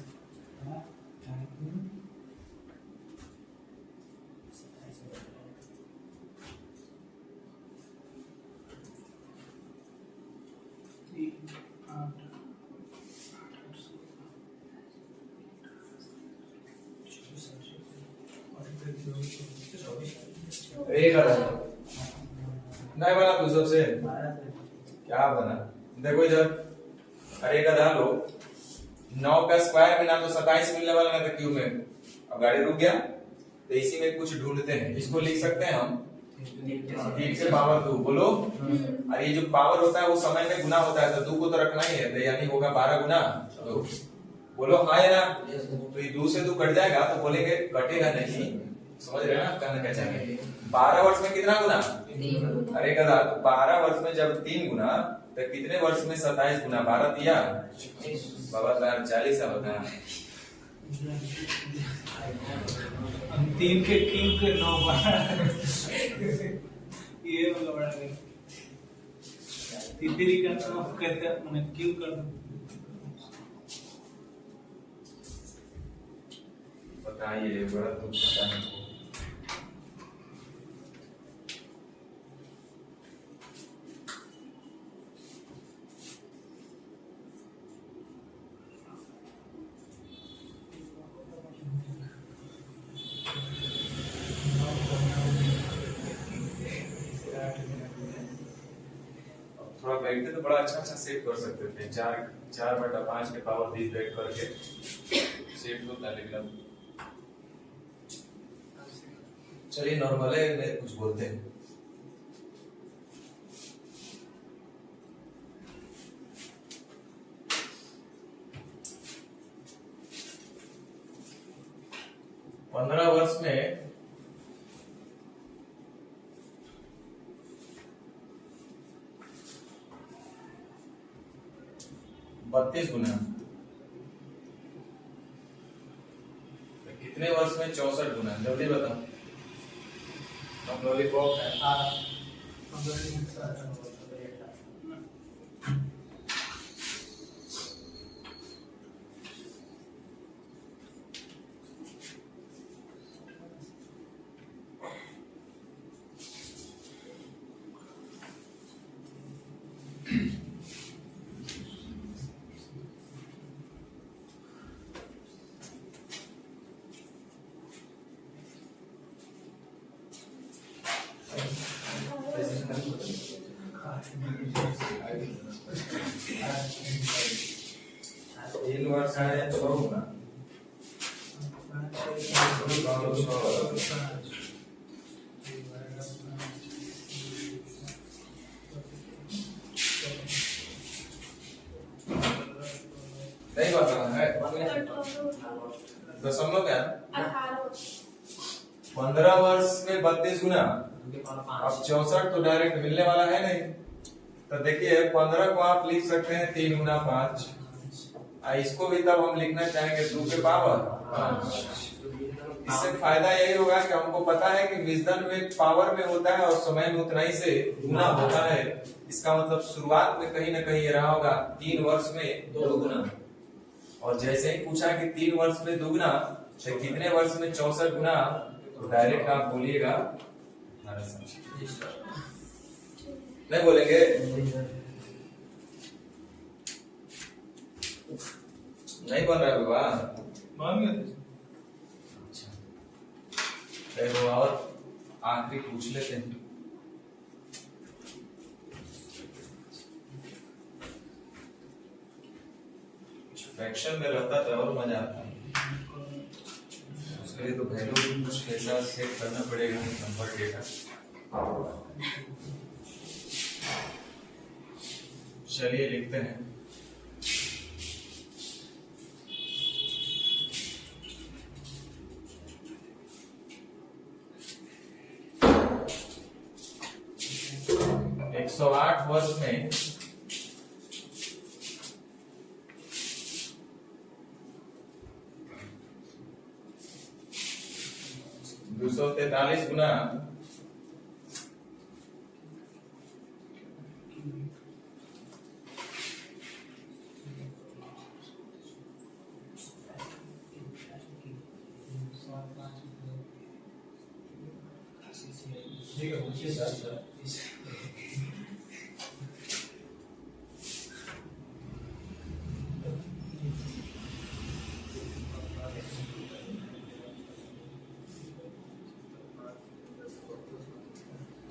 एक नहीं बना तू सबसे क्या बना? देखो इधर, अरे गधा लो, 9 का स्क्वायर में ना तो 27 मिलने वाला ना तो क्यूब में। अब गाड़ी रुक गया तो इसी में कुछ ढूंढते हैं। इसको लिख सकते हैं हम 3 से पावर 2। बोलो, और ये जो पावर होता है वो समय में गुना होता है तो 2 को तो रखना ही है, तो यानी होगा 12 गुना 2। बोलो हाँ है ना? तो ये 2 से 2 कट जाएगा तो बोलेंगे कटेगा नहीं। समझ रहे हैं ना कहना क्या चाहेंगे? 12 वर्ष में कितना गुना? अरे गधा, तो 12 वर्ष में जब 3 गुना तो कितने वर्ष में 27 गुना? 12 दिया बाबा 40 होता है। 3 के क्यूब के 9 ये वाला बड़ा है। 3 का 9 कहते हैं मैंने क्यूब कर दो। बताइए, बड़ा दुख पता है। थोड़ा बैठते तो बड़ा अच्छा सेट कर सकते थे। 4/5 के पावर 20 बैठ करके सेट होता है, लेकिन चलिए नॉर्मल है में कुछ बोलते हैं। पंद्रह वर्ष में 32 गुना, कितने वर्ष में 64 गुना? जल्दी बताओ। हम लॉलीपॉप है तीन वर्ष है 6 गुना, 6 दशमलव क्या 18 15 वर्ष में 32 गुना। 2 की पावर अब 5 64 तो डायरेक्ट मिलने वाला है नहीं, तो देखिए 15 को आप लिख सकते हैं 3 गुना 5। इसको भी तब हम लिखना चाहेंगे 2 के पावर 5। इससे फायदा यही होगा कि हमको पता है कि विजडन में पावर में होता है और समय में उतना ही से गुना होता है। इसका मतलब शुरुआत में कहीं ना कहीं ये रहा होगा 3 वर्ष में 2 गुना, और जैसे ही पूछा कि 3 वर्ष में 2 गुना तो कितने वर्ष में 64 गुना, तो डायरेक्ट आप बोलिएगा 18। नहीं बोलेंगे? नहीं बन रहा है बाबा। मान गए देखो और आखिरी पूछ लेते हैं। फ्रैक्शन में रहता तो और मजा आता। उसके लिए तो वैल्यू भी कुछ ऐसा सेट करना पड़ेगा नंबर डेटा। चलिए लिखते हैं। एक 108 वर्ष में 243 गुना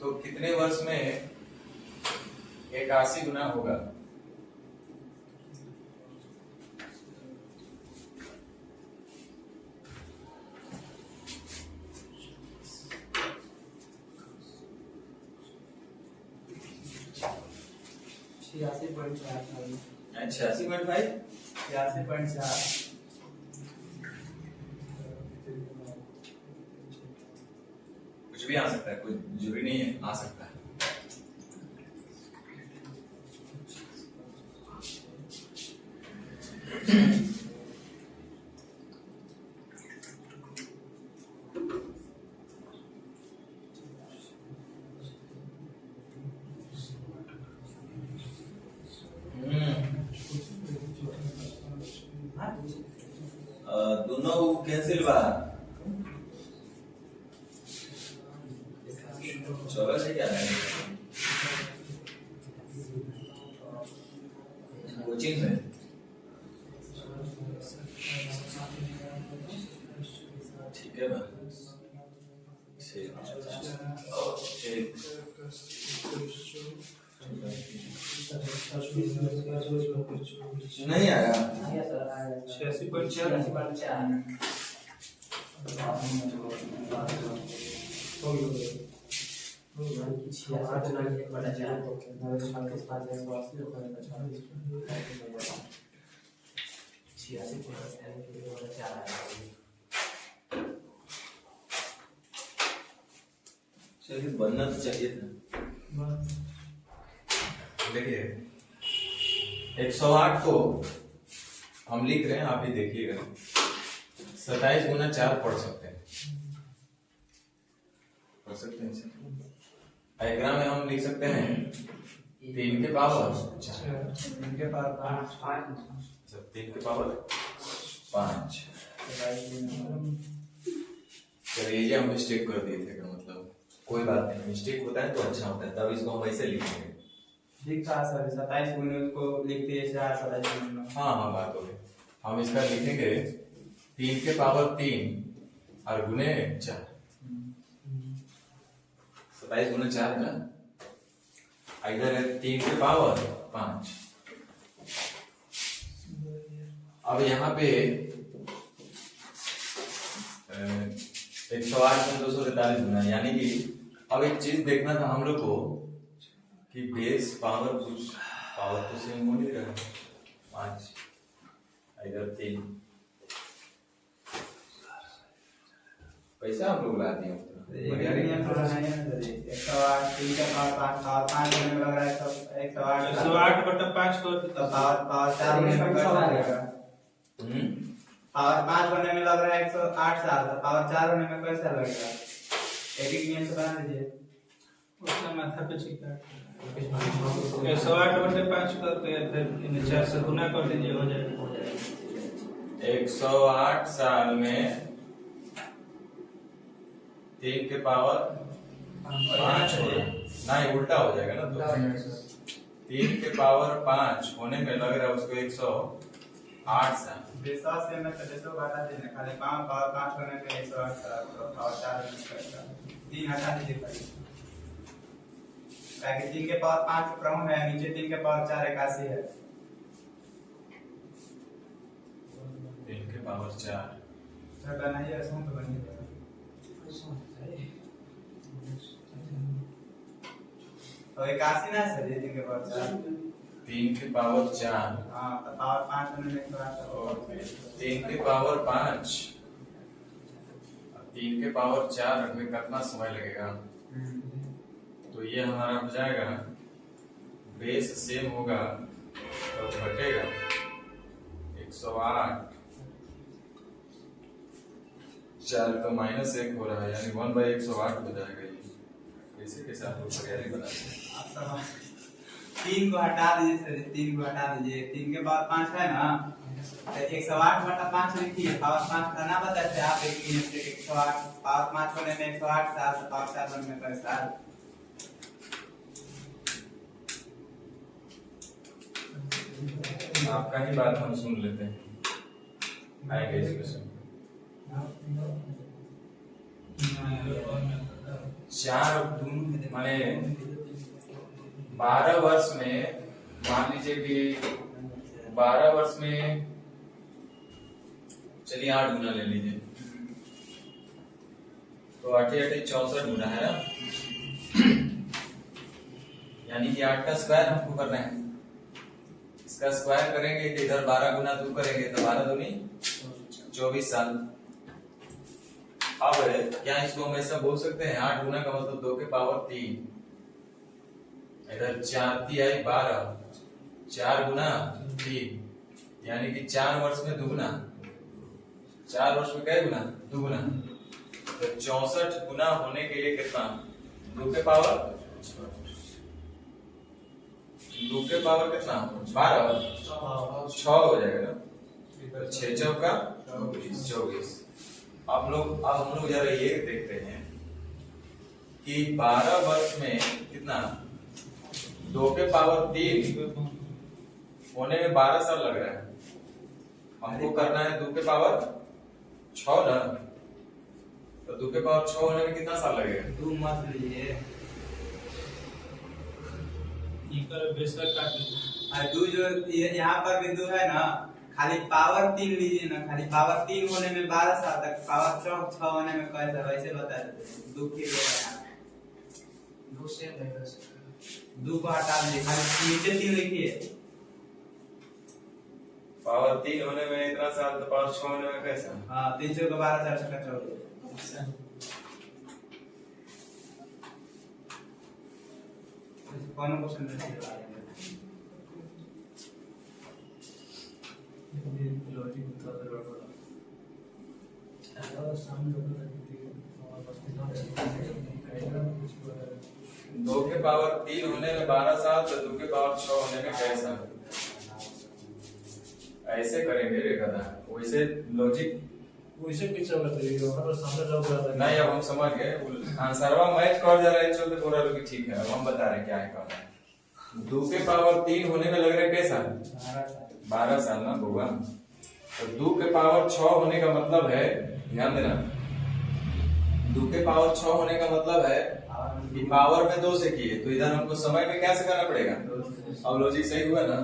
तो कितने वर्ष में 81 गुना होगा? छियासी पॉइंट 4 86.5 86.4 कुछ भी आ सकता है, कोई जरूरी नहीं है, आ सकता है। दोनों कैंसिल बा, चौबीस है क्या है कोचिंग में? ठीक है भाई, ठीक नहीं आया। 86.4 चलिए बनना तो चाहिए था। देखिए 108 को हम लिख रहे हैं, आप ही देखिएगा 27 गुना 4 पढ़ सकते हैं, पढ़ सकते हैं। डायग्राम में हम लिख सकते हैं 3 के पावर 4, 3 के पावर 5 3 के पावर 5। चलिए ये हम मिस्टेक कर दिए थे, मतलब कोई बात नहीं, मिस्टेक होता है तो अच्छा होता है, तब इसको हम ऐसे लिखेंगे। ठीक था सर, 27 गुने उसको लिखते हैं 27 गुने। हाँ बात हो गई। हम इसका लिखेंगे 3 के पावर 3 और गुने 4। 27 गुने 4 है ना, इधर है 3 के पावर 5। अब यहाँ पे 108 में 243 गुना, यानी कि अब एक चीज देखना था हम लोग को कि बेस पावर तो सेम हो नहीं रहा है। 5 इधर 3 पैसा हम लोग ला दिए बढ़िया नहीं थोड़ा नहीं है ना 108 3 का पावर 5 होने में लग रहा है तो 108 108/5 कर तो पावर 4 होने में कैसा लगेगा? पावर 5 होने में लग रहा है 108 साल तो पावर 4 होने में कैसा लगेगा? एक नियम से बना लीजिए। उसका माथा पे चिपका 108/5 करके फिर इन्हें 4 से गुना कर दीजिए, हो जाएगा। 108 साल में 3 के पावर 5 हो नहीं, उल्टा हो जाएगा ना। तो 3 के पावर 5 होने में लग रहा है उसको 108 साल। बेसा से मैं तो देखो घटा देना खाली पावर 5 होने में 108 साल तो पावर 4 होने में कैसा 3 हटा दीजिए भाई। ताकि 3 के पावर 5 क्रम है, नीचे 3 के पावर 4 81 है। 3 के पावर 4 सर बनाइए ऐसा तो बनिए। तो 81 ना सर 3 के पावर 4 3 के पावर 4 हां तो पावर 5 होने में 108 और 3 के पावर 5 3 के पावर 4 में कितना समय लगेगा? तो ये हमारा हो जाएगा, बेस सेम होगा तो घटेगा 108 4 तो -1 हो रहा है यानी 1/108 हो जाएगा। ये इसी के साथ तैयारी बनाते हैं। 3 को हटा दीजिए सर, 3 को हटा दीजिए। 3 के बाद 5 है ना तो 108/5 लिखिए। पावर 5 का ना बताते आप एक मिनट से 108 पावर 5 होने में 108 साल तो पावर 4 होने में कैसा साल? आपका ही बात हम सुन लेते हैं, आएगा इसमें 4 माने 12 वर्ष में, मान लीजिए कि 12 वर्ष में चलिए 8 गुना ले लीजिए तो 8 8 64 गुना है ना, यानी कि 8 का स्क्वायर हमको करना है। इसका स्क्वायर करेंगे तो इधर 12 गुना 2 करेंगे तो 12 दूनी 24 साल। अब क्या इसको हम ऐसा बोल सकते हैं 8 गुना का मतलब 2 के पावर 3, इधर 4 3 आई 12, 4 गुना 3 यानी कि 4 वर्ष में दुगुना, 4 वर्ष में क्या गुना दुगुना, तो 64 गुना होने के लिए कितना 2 के पावर 2 के पावर कितना 12 6 हो जाएगा ना, तो 6 चौका 24। अब हम लोग जरा ये देखते हैं कि 12 वर्ष में कितना 2 के पावर 3 होने में 12 साल लग रहा है। हमको करना है 2 के पावर 6 ना, तो 2 के पावर 6 होने में कितना साल लगेगा? 2 मत लीजिए, दो जो यहाँ पर बिंदु है ना खाली पावर 3 लीजिए ना, खाली पावर 3 होने में 12 साल तक, पावर 6 होने में कैसा वैसे बता देते। 2 के लिए 2 से 2 को हटा दीजिए, खाली नीचे 3 लिखिए। पावर 3 होने में इतना साल तो पावर 6 होने में कैसा? हाँ 3 चौका 12 4 छक्का 14। कौन क्वेश्चन है? दो के पावर 3 होने में 12 साल तो 2 के पावर 6 होने में कैसा? ऐसे करेंगे रेखा, वैसे लॉजिक वैसे पीछे बताइए और सामने लोग रहा है। नहीं, अब हम समझ गए आंसरवा मैच कर जा रहा है, चलते बोला लोग ठीक है। अब हम बता रहे हैं क्या है करना है। 2 के पावर 3 होने में लग रहा है कैसा 12 साल ना होगा, तो 2 के पावर 6 होने का मतलब है, ध्यान देना, 2 के पावर 6 होने का मतलब है कि पावर में 2 से किए, तो इधर हमको समय में क्या से करना पड़ेगा? अब लॉजिक सही हुआ ना?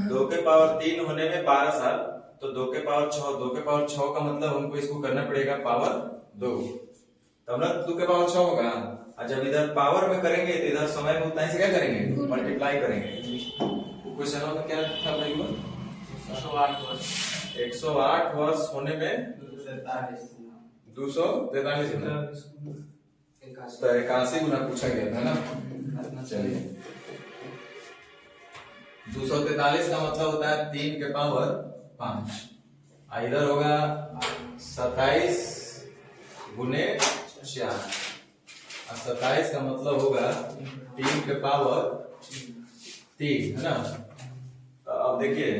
2 के पावर 3 होने में 12 साल तो 2 के पावर 6, 2 के पावर 6 का मतलब हमको इसको करना पड़ेगा पावर 2, तब ना 2 के पावर 6 होगा। और जब इधर पावर में करेंगे तो इधर समय में उतना ही से क्या करेंगे? मल्टीप्लाई करेंगे। क्वेश्चन में क्या था भाई? 108 वर्ष 108 वर्ष होने में 243 गुना, तो 81 गुना पूछा गया था ना। चलिए 243 का मतलब होता है 3 के पावर 5, इधर होगा 27 गुने 4, और 27 का मतलब होगा 3 के पावर 3, है ना। तो अब देखिए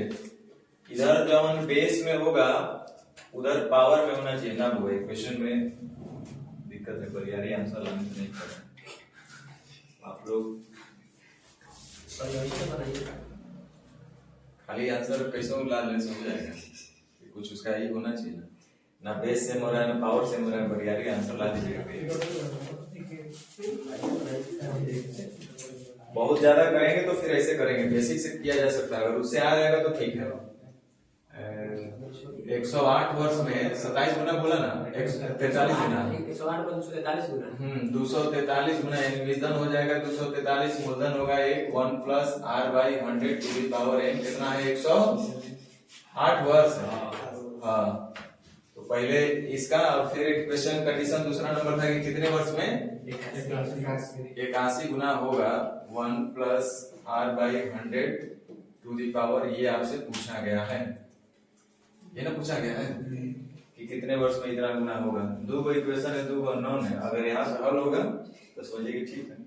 इधर जब बेस में होगा उधर पावर में होना चाहिए ना, वो इक्वेशन में दिक्कत है, पर यार ये आंसर लाने से नहीं कर आप लोग खाली आंसर कैसे ला लेने से हो जाएगा, कुछ उसका ही होना चाहिए ना बेस से हो रहा है ना पावर से हो रहा है, पर यार ये आंसर ला दीजिएगा। बहुत ज्यादा करेंगे तो फिर ऐसे करेंगे, बेसिक से किया जा सकता है, अगर उससे आ जाएगा तो ठीक है। 108 वर्ष में 27 गुना बोला ना, 143 गुना 243 गुना विजन हो जाएगा 243, मूलधन होगा 1 plus r by 100 to the power n, कितना है 108 वर्ष। हाँ तो पहले इसका और फिर इक्वेशन कंडीशन दूसरा नंबर था कि कितने वर्ष में 81 गुना होगा 1 plus r by 100 to the power, ये आपसे पूछा गया है, ये ना पूछा गया है कि कितने वर्ष में इतना गुना होगा। दो को इक्वेशन है, दो को अननोन है, अगर यहाँ से हल होगा तो समझिए कि ठीक है।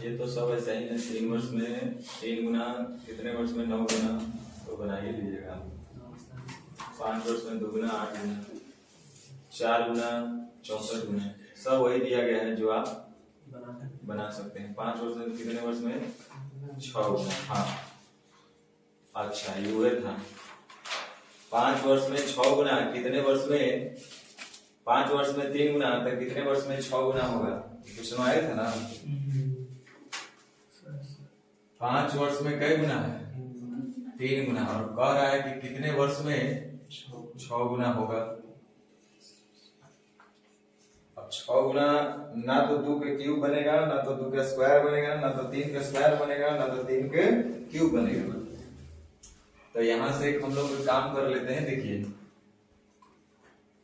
ये तो सब ऐसा ही है, 3 वर्ष में 3 गुना, कितने वर्ष में 9 गुना, तो बना ही लीजिएगा। 5 वर्ष में 2 गुना 8 गुना, 4 गुना 64 गुना, सब वही दिया गया है जो आप बना सकते हैं। 5 वर्ष में कितने वर्ष में 6 गुना, हाँ अच्छा ये था 5 वर्ष में 6 गुना, कितने वर्ष में 5 वर्ष में 3 गुना, तो कितने वर्ष में 6 गुना होगा, कुछ आया था ना। 5 वर्ष में कई गुना है 3 गुना, और कह रहा है कि कितने वर्ष में 6 गुना होगा। 6 गुना ना तो 2 के क्यूब बनेगा, ना तो 2 के स्क्वायर बनेगा, ना तो 3 के स्क्वायर बनेगा, ना तो 3 के क्यूब बनेगा। तो यहां से हम लोग काम कर लेते हैं। देखिए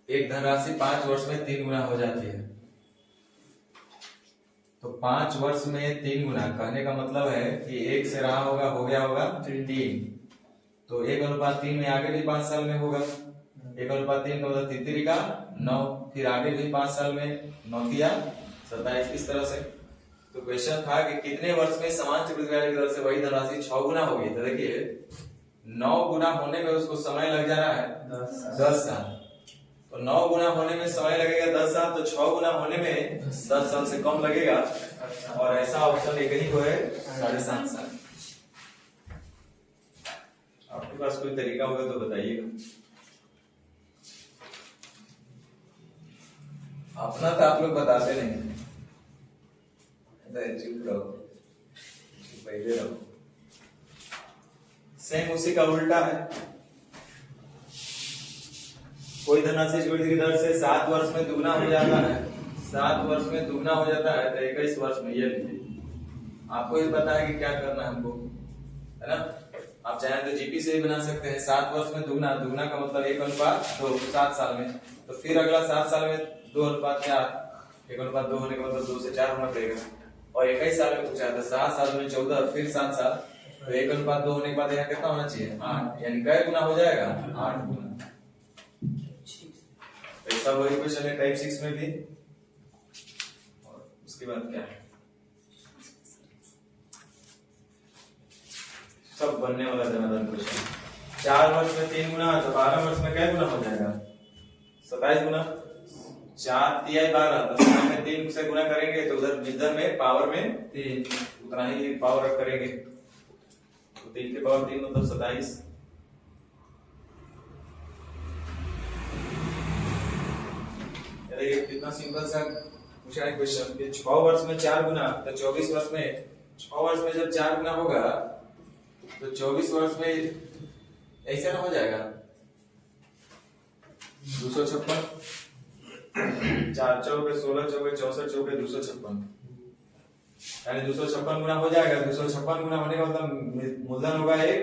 एक धनराशि 5 वर्ष में 3 गुना हो जाती है, तो 5 वर्ष में 3 गुना कहने का मतलब है कि 1 से रहा होगा, हो गया होगा 3, तो 1:3 में आगे भी 5 साल में होगा। 1:3 का मतलब 3 का 9, फिर आगे भी 5 साल में 9 किया 27, इस तरह से। तो क्वेश्चन था कि कितने वर्ष में समान चक्रवृद्धि ब्याज की दर से वही धनराशि 6 गुना होगी। तो देखिए 9 गुना होने में उसको समय लग जा रहा है 10 साल, तो 9 गुना होने में समय लगेगा 10 साल, तो 6 गुना होने में 10 साल से कम लगेगा, और ऐसा ऑप्शन एक ही को है 7.5 साल। आपके पास कोई तरीका होगा तो बताइएगा। अपना तो आप लोग बताते नहीं, चुप रहो, पहले रहो। सेम उसी का उल्टा है, कोई धनराशि चक्रवृद्धि की दर से 7 वर्ष में दुगना हो जाता है, 7 वर्ष में दुगना हो जाता है, तो 21 वर्ष में ये लीजिए। आपको ये पता है कि क्या करना है हमको, है ना। आप चाहें तो जीपी से ही बना सकते हैं। 7 वर्ष में दुगना, दुगना का मतलब 1:2, 7 साल में, तो फिर अगला 7 साल में 2:4, 1:2 होने का मतलब 2 से 4 होना पड़ेगा, और 21 साल में पूछा था 7 साल में 14, फिर 7 साल, तो 1:2 होने के बाद यहाँ कितना होना चाहिए 8, यानी कै गुना हो जाएगा 8 गुना। ऐसा वही क्वेश्चन है टाइप 6 में भी। और उसके बाद क्या है, सब बनने वाला जनार्दन क्वेश्चन। 4 वर्ष में 3 गुना, तो 12 वर्ष में क्या गुना हो जाएगा 27 गुना। 4 3 12, तो में 3 से गुना करेंगे तो उधर विजन में पावर में 3 उतना ही पावर करेंगे, तो 3 के पावर 3 मतलब 27। कितना सिंपल सा पूछा है क्वेश्चन कि 6 वर्ष में 4 गुना, तो 24 वर्ष में 6 वर्ष में जब 4 गुना होगा तो 24 वर्ष में ऐसा ना हो जाएगा 256, 4 चौके 16 चौके 64 चौके 256, यानी 256 गुना हो जाएगा। 256 गुना होने का मतलब मूलधन होगा 1,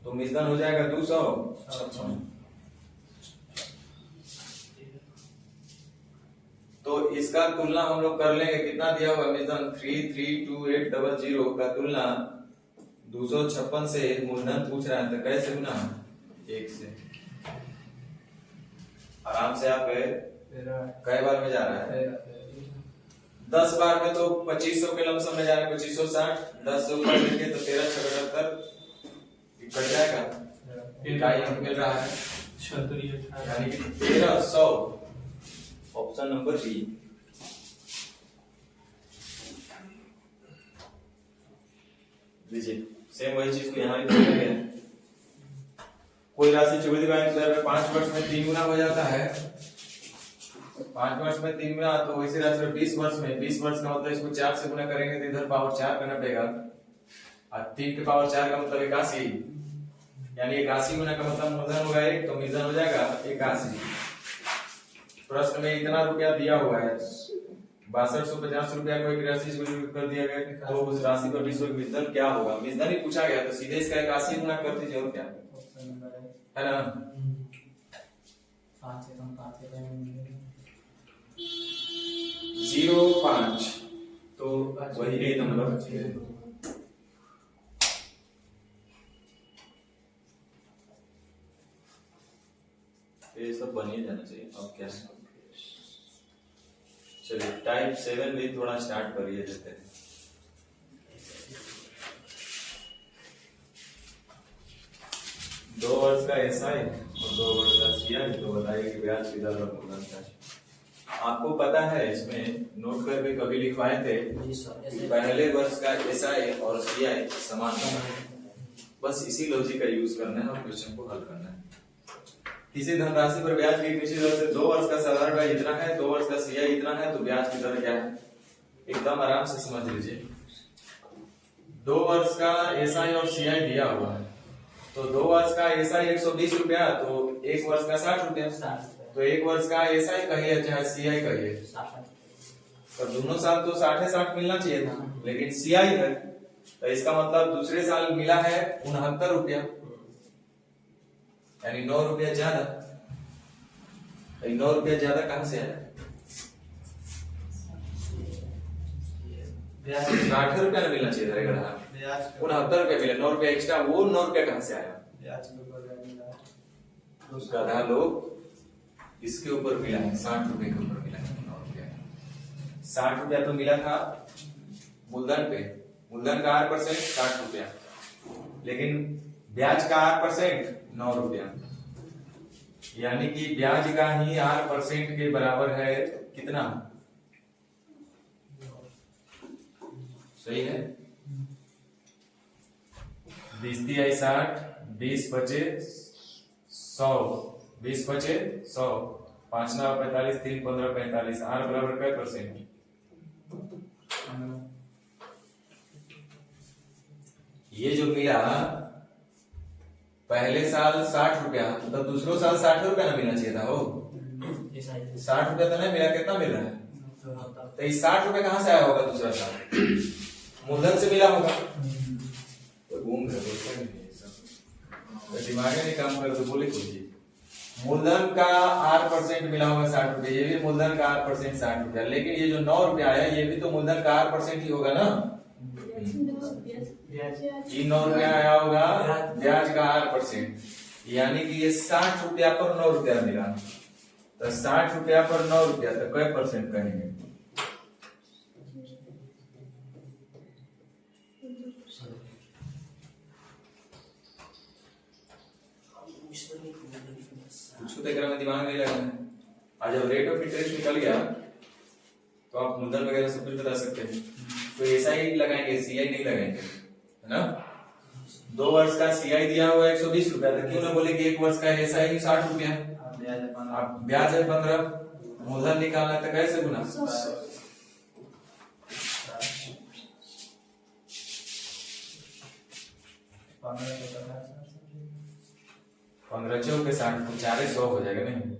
तो मिश्रण हो जाएगा 256। तो इसका तुलना हम लोग कर लेंगे, कितना दिया हुआ मिश्रण 332800 का तुलना 256 से मूलधन पूछ रहा है, तो कैसे गुना 1 से। आराम से आप कई बार में जा रहा है, 10 बार में तो 2500 के लमसम में जा रहा है, 2560। 10 से ऊपर लेंगे तो 1376 कट जाएगा, इकाई अंक मिल रहा है, यानी कि 1300। Option number B. लीजिए सेम वही चीज को यहाँ भी किया गया है। कोई राशि 24/5 वर्ष में 3 गुना हो जाता है। 5 वर्ष में 3 गुना, तो वैसी राशि 20 वर्ष में, 20 वर्ष का मतलब इसको 4 से गुना करेंगे तो इधर पावर 4 करना पड़ेगा, और 3 के पावर 4 का मतलब 81, यानी 81 गुना का मतलब मूलधन होगा 1, तो मिश्रण हो जाएगा 81। प्रश्न में इतना रुपया दिया हुआ है, 6250 रुपया को एक राशि से कर दिया गया, तो उस राशि पर विश्व मिश्रण क्या होगा, मिश्रण ही पूछा गया, तो सीधे इसका 81 गुना कर दीजिए, और क्या है ना। 05, तो वही ए नंबर। ये सब बन ही जाना चाहिए। अब क्या है, चलिए टाइप 7 भी थोड़ा स्टार्ट करिए देते हैं। दो वर्ष का एसआई और 2 वर्ष का सीआई, तो बताइए कि ब्याज की दर और मूलधन क्या है। आपको पता है, इसमें नोट करके कभी लिखवाए थे, पहले वर्ष का एसआई और सीआई समान होगा, बस इसी लॉजिक का यूज करना है और क्वेश्चन को हल करना है। किसी धनराशि पर ब्याज की निश्चित दर से 2 वर्ष का साधारण ब्याज इतना है, 2 वर्ष का सीआई इतना है, तो ब्याज की दर क्या है, एकदम आराम से समझ लीजिए। 2 वर्ष का एसआई और सीआई दिया हुआ है, तो 2 वर्ष का एसआई 120 रुपया, तो 1 वर्ष का 60 रुपया, तो 1 वर्ष का एसआई कहिए चाहे सीआई कहिए, तो दोनों साल तो 60 मिलना चाहिए था, लेकिन सीआई है, तो इसका मतलब दूसरे साल मिला है 69 रुपया, यानी 9 रुपया ज्यादा। 9 रुपया ज्यादा कहां से आया, 60 रुपया ना मिलना चाहिए था, 69 रुपया मिला, 9 रुपया एक्स्ट्रा, वो 9 रुपया कहां से आया, उसका आधा लोग इसके ऊपर मिला है, 60 रुपए के ऊपर मिला है 9 रुपया। 60 रुपया तो मिला था मूलधन पे, मूलधन का 8% 60 रुपया, लेकिन ब्याज का 8% 9 रुपया, यानी कि ब्याज का ही 8% के बराबर है कितना, सही है। 20 तिहाई 60, 20 बचे 100, 20 बचे 100, 5 9 45, 3 15 45, आर बराबर क्या परसेंट, ये जो मिला पहले साल 60 रुपया, तो दूसरो साल 60 रुपया ना मिलना चाहिए था, हो 60 रुपया तो नहीं मिला, कितना मिल रहा है, तो ये 60 रुपया कहां से आया होगा, दूसरा साल मूलधन से मिला होगा, तो घूम रहे तो दिमाग नहीं काम कर, तो बोले कुछ मूलधन का 8% मिला होगा 60 रुपया, ये भी मूलधन का 8% 60 रुपया, लेकिन ये जो 9 रुपया आया ये भी तो मूलधन का 8% ही होगा ना, ये 9 रुपया आया होगा ब्याज का 8%, यानी कि ये 60 रुपया पर 9 रुपया मिला, तो 60 रुपया पर 9 रुपया, तो कै परसेंट कहेंगे, कुछ तो में दिमाग नहीं लगाना है। आज जब रेट ऑफ इंटरेस्ट निकल गया तो आप मूलधन वगैरह सब कुछ बता सकते हैं, तो ऐसा ही लगाएंगे, सीआई नहीं लगाएंगे, है ना। 2 वर्ष का सीआई दिया हुआ 120 रुपया, तो क्यों ना बोले कि 1 वर्ष का एसआई 60 रुपया, आप ब्याज है 15, मूलधन निकालना है तो कैसे गुना, 15 चौक के 60 तो 400 हो जाएगा नहीं,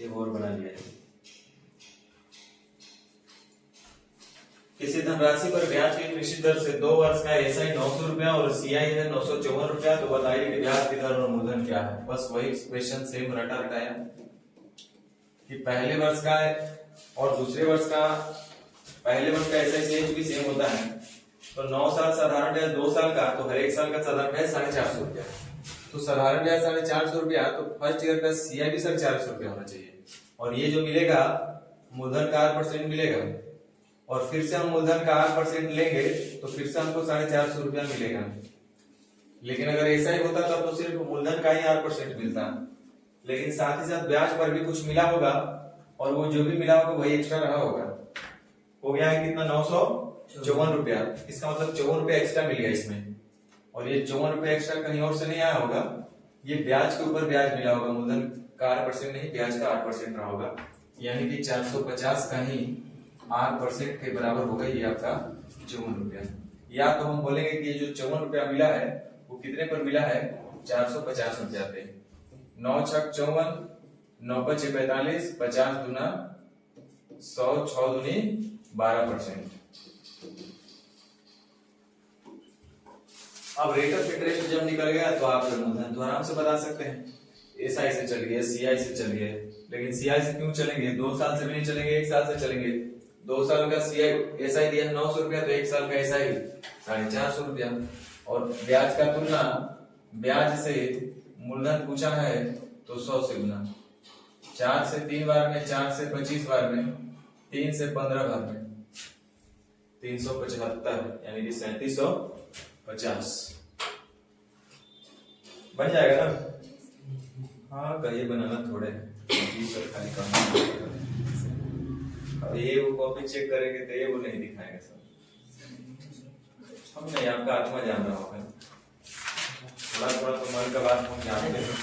ये और बना लिया है। किसी धनराशि पर ब्याज की निश्चित दर से 2 वर्ष का एसआई 900 रुपया और सीआई है 954 रुपया, तो बताइए कि ब्याज की दर और मूलधन क्या है। बस वही एक्सप्रेशन सेम रटा रटाया कि पहले वर्ष का और दूसरे वर्ष का, पहले वर्ष का एसआई भी सेम होता है। तो 9 साल साधारण ब्याज 2 साल का, तो हर एक साल का साधारण ब्याज 450 रुपया। तो साधारण ब्याज 450 रुपया, तो फर्स्ट ईयर का सीआई भी 450 रुपया होना चाहिए। और ये जो मिलेगा मूलधन का 8% मिलेगा, और फिर से हम मूलधन का 8% लेंगे तो फिर से हमको 450 रुपया मिलेगा। लेकिन अगर ऐसा ही होता तब तो सिर्फ मूलधन का ही 8% मिलता, लेकिन साथ ही साथ ब्याज पर भी कुछ मिला होगा, और वो जो भी मिला होगा वही एक्स्ट्रा रहा होगा। हो गया है कितना, 954 रुपया। इसका मतलब 54 रुपया एक्स्ट्रा मिल गया इसमें, और ये 54 रुपया एक्स्ट्रा कहीं और से नहीं आया होगा, ये ब्याज के ऊपर ब्याज मिला होगा। मूलधन का 8% नहीं, ब्याज का 8% रहा होगा, यानी कि 450 का ही 8% के बराबर होगा ये आपका 54 रुपया। या तो हम बोलेंगे कि ये जो 54 रुपया मिला है वो कितने पर मिला है, 450 रुपया पे। 9 छक 54, 9 पचे 45, 50 दूना 100, 6 दूनी 12%। अब रेट ऑफ इंटरेस्ट जब निकल गया तो आप मूलधन तो आराम से बता सकते हैं। एसआई से चलिए, सीआई से चलिए, लेकिन सीआई से क्यों चलेंगे, 2 साल से भी नहीं चलेंगे, 1 साल से चलेंगे। 2 साल का सीआई एसआई दिया है 900 रुपया, तो 1 साल का एसआई 450 रुपया। और ब्याज का तुलना ब्याज से मूलधन पूछा है तो 100 से गुना, 4 से 3 बार में, 4 से 25 बार में, 3 से 15 बार में, 375 यानी कि 3750 बन जाएगा ना। हाँ कहिए बनाना थोड़े खाली काम। अब ये वो कॉपी चेक करेंगे तो ये वो नहीं दिखाएगा सर, हम नहीं, आपका आत्मा जान रहा होगा। थोड़ा थोड़ा तो मन का बात हम जानते हैं।